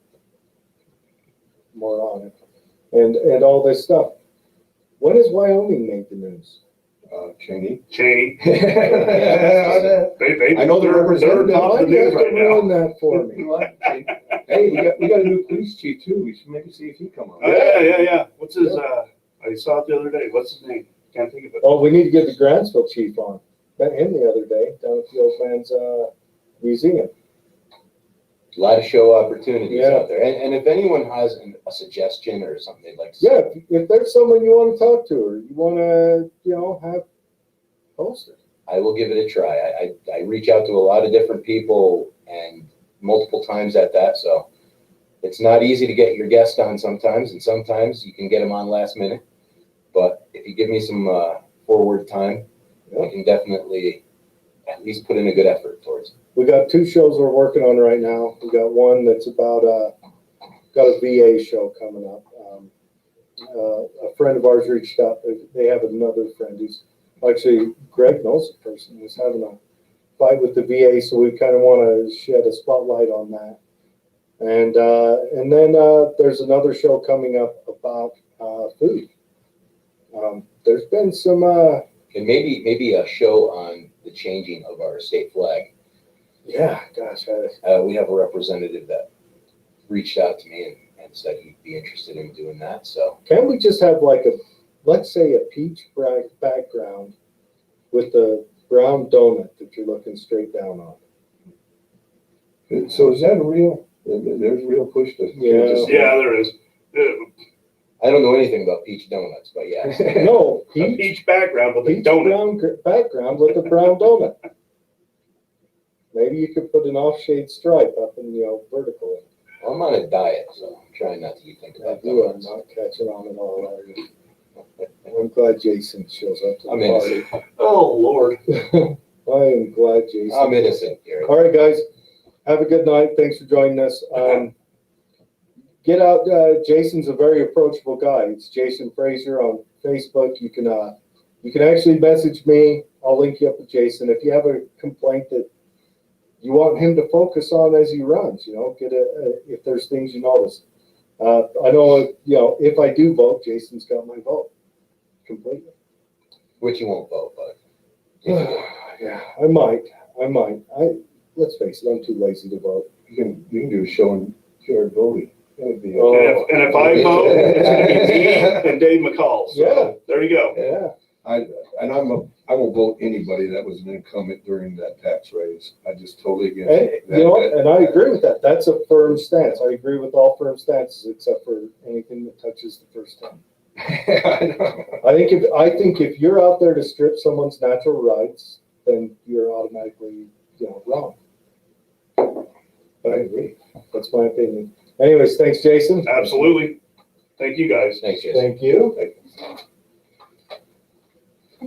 Speaker 1: moronic and all this stuff. When has Wyoming made the news?
Speaker 3: Cheney.
Speaker 5: Cheney.
Speaker 3: I
Speaker 5: They,
Speaker 3: know the
Speaker 5: they're
Speaker 3: representative.
Speaker 5: top
Speaker 1: Why
Speaker 5: of
Speaker 1: do
Speaker 5: the
Speaker 1: you have
Speaker 5: news
Speaker 1: to
Speaker 5: right now.
Speaker 1: ruin that for me?
Speaker 3: Hey, we got a new police chief too. We should maybe see if he come on.
Speaker 5: Yeah. What's his, I saw it the other day. What's his name? Can't think of it.
Speaker 1: Oh, we need to get the Grantsville chief on. Met him the other day down at the Old Man's Museum.
Speaker 2: A lot of show opportunities
Speaker 1: Yeah.
Speaker 2: out there. And if anyone has a suggestion or something they'd like to
Speaker 1: Yeah, if there's someone you want to talk to or you want to, have posted.
Speaker 2: I will give it a try. I reach out to a lot of different people and multiple times at that. So it's not easy to get your guest on sometimes, and sometimes you can get them on last minute. But if you give me some forward time, I can definitely at least put in a good effort towards it.
Speaker 1: We got 2 shows we're working on right now. We got one that's about got a VA show coming up. A friend of ours reached out. They have another friend who's actually Greg knows the person who's having a fight with the VA, so we kind of want to shed a spotlight on that. And then there's another show coming up about food. There's been some.
Speaker 2: And maybe a show on the changing of our state flag.
Speaker 1: Yeah, gosh.
Speaker 2: We have a representative that reached out to me and said he'd be interested in doing that. So
Speaker 1: Can we just have let's say a peach background with the brown donut that you're looking straight down on?
Speaker 3: So is that real? There's real push to.
Speaker 1: Yeah.
Speaker 5: Yeah, there is.
Speaker 2: I don't know anything about peach donuts, but yeah.
Speaker 1: No,
Speaker 5: A
Speaker 1: peach
Speaker 5: peach background with a
Speaker 1: peach
Speaker 5: donut.
Speaker 1: brown background with a brown donut. Maybe you could put an off-shade stripe up in vertical.
Speaker 2: I'm on a diet, so I'm trying not to think about
Speaker 1: You are
Speaker 2: donuts.
Speaker 1: not catching on at all, are you? I'm glad Jason shows up to
Speaker 2: I'm
Speaker 1: the
Speaker 2: innocent.
Speaker 1: party.
Speaker 5: Oh, Lord.
Speaker 1: I am glad Jason.
Speaker 2: I'm innocent, Gary.
Speaker 1: All right, guys. Have a good night. Thanks for joining us. Get out. Jason's a very approachable guy. It's Jason Frazier on Facebook. You can actually message me. I'll link you up with Jason. If you have a complaint that you want him to focus on as he runs, if there's things you notice. I know, if I do vote, Jason's got my vote completely.
Speaker 2: Which you won't vote, but
Speaker 1: Yeah, I might. Let's face it, I'm too lazy to vote.
Speaker 3: You can do a show on Jared Bodie. That would be.
Speaker 1: Oh.
Speaker 5: And if I vote, it's going to be me and Dave McCall. So
Speaker 1: Yeah.
Speaker 5: there you go.
Speaker 1: Yeah.
Speaker 3: I won't vote anybody that was an incumbent during that tax raise. I just totally get
Speaker 1: And,
Speaker 3: it.
Speaker 1: you know, and I agree with that. That's a firm stance. I agree with all firm stances except for anything that touches the first time.
Speaker 3: I know.
Speaker 1: I think if you're out there to strip someone's natural rights, then you're automatically, wrong. But I agree. That's my opinion. Anyways, thanks, Jason.
Speaker 5: Absolutely. Thank you, guys.
Speaker 2: Thanks, Jason.
Speaker 1: Thank you.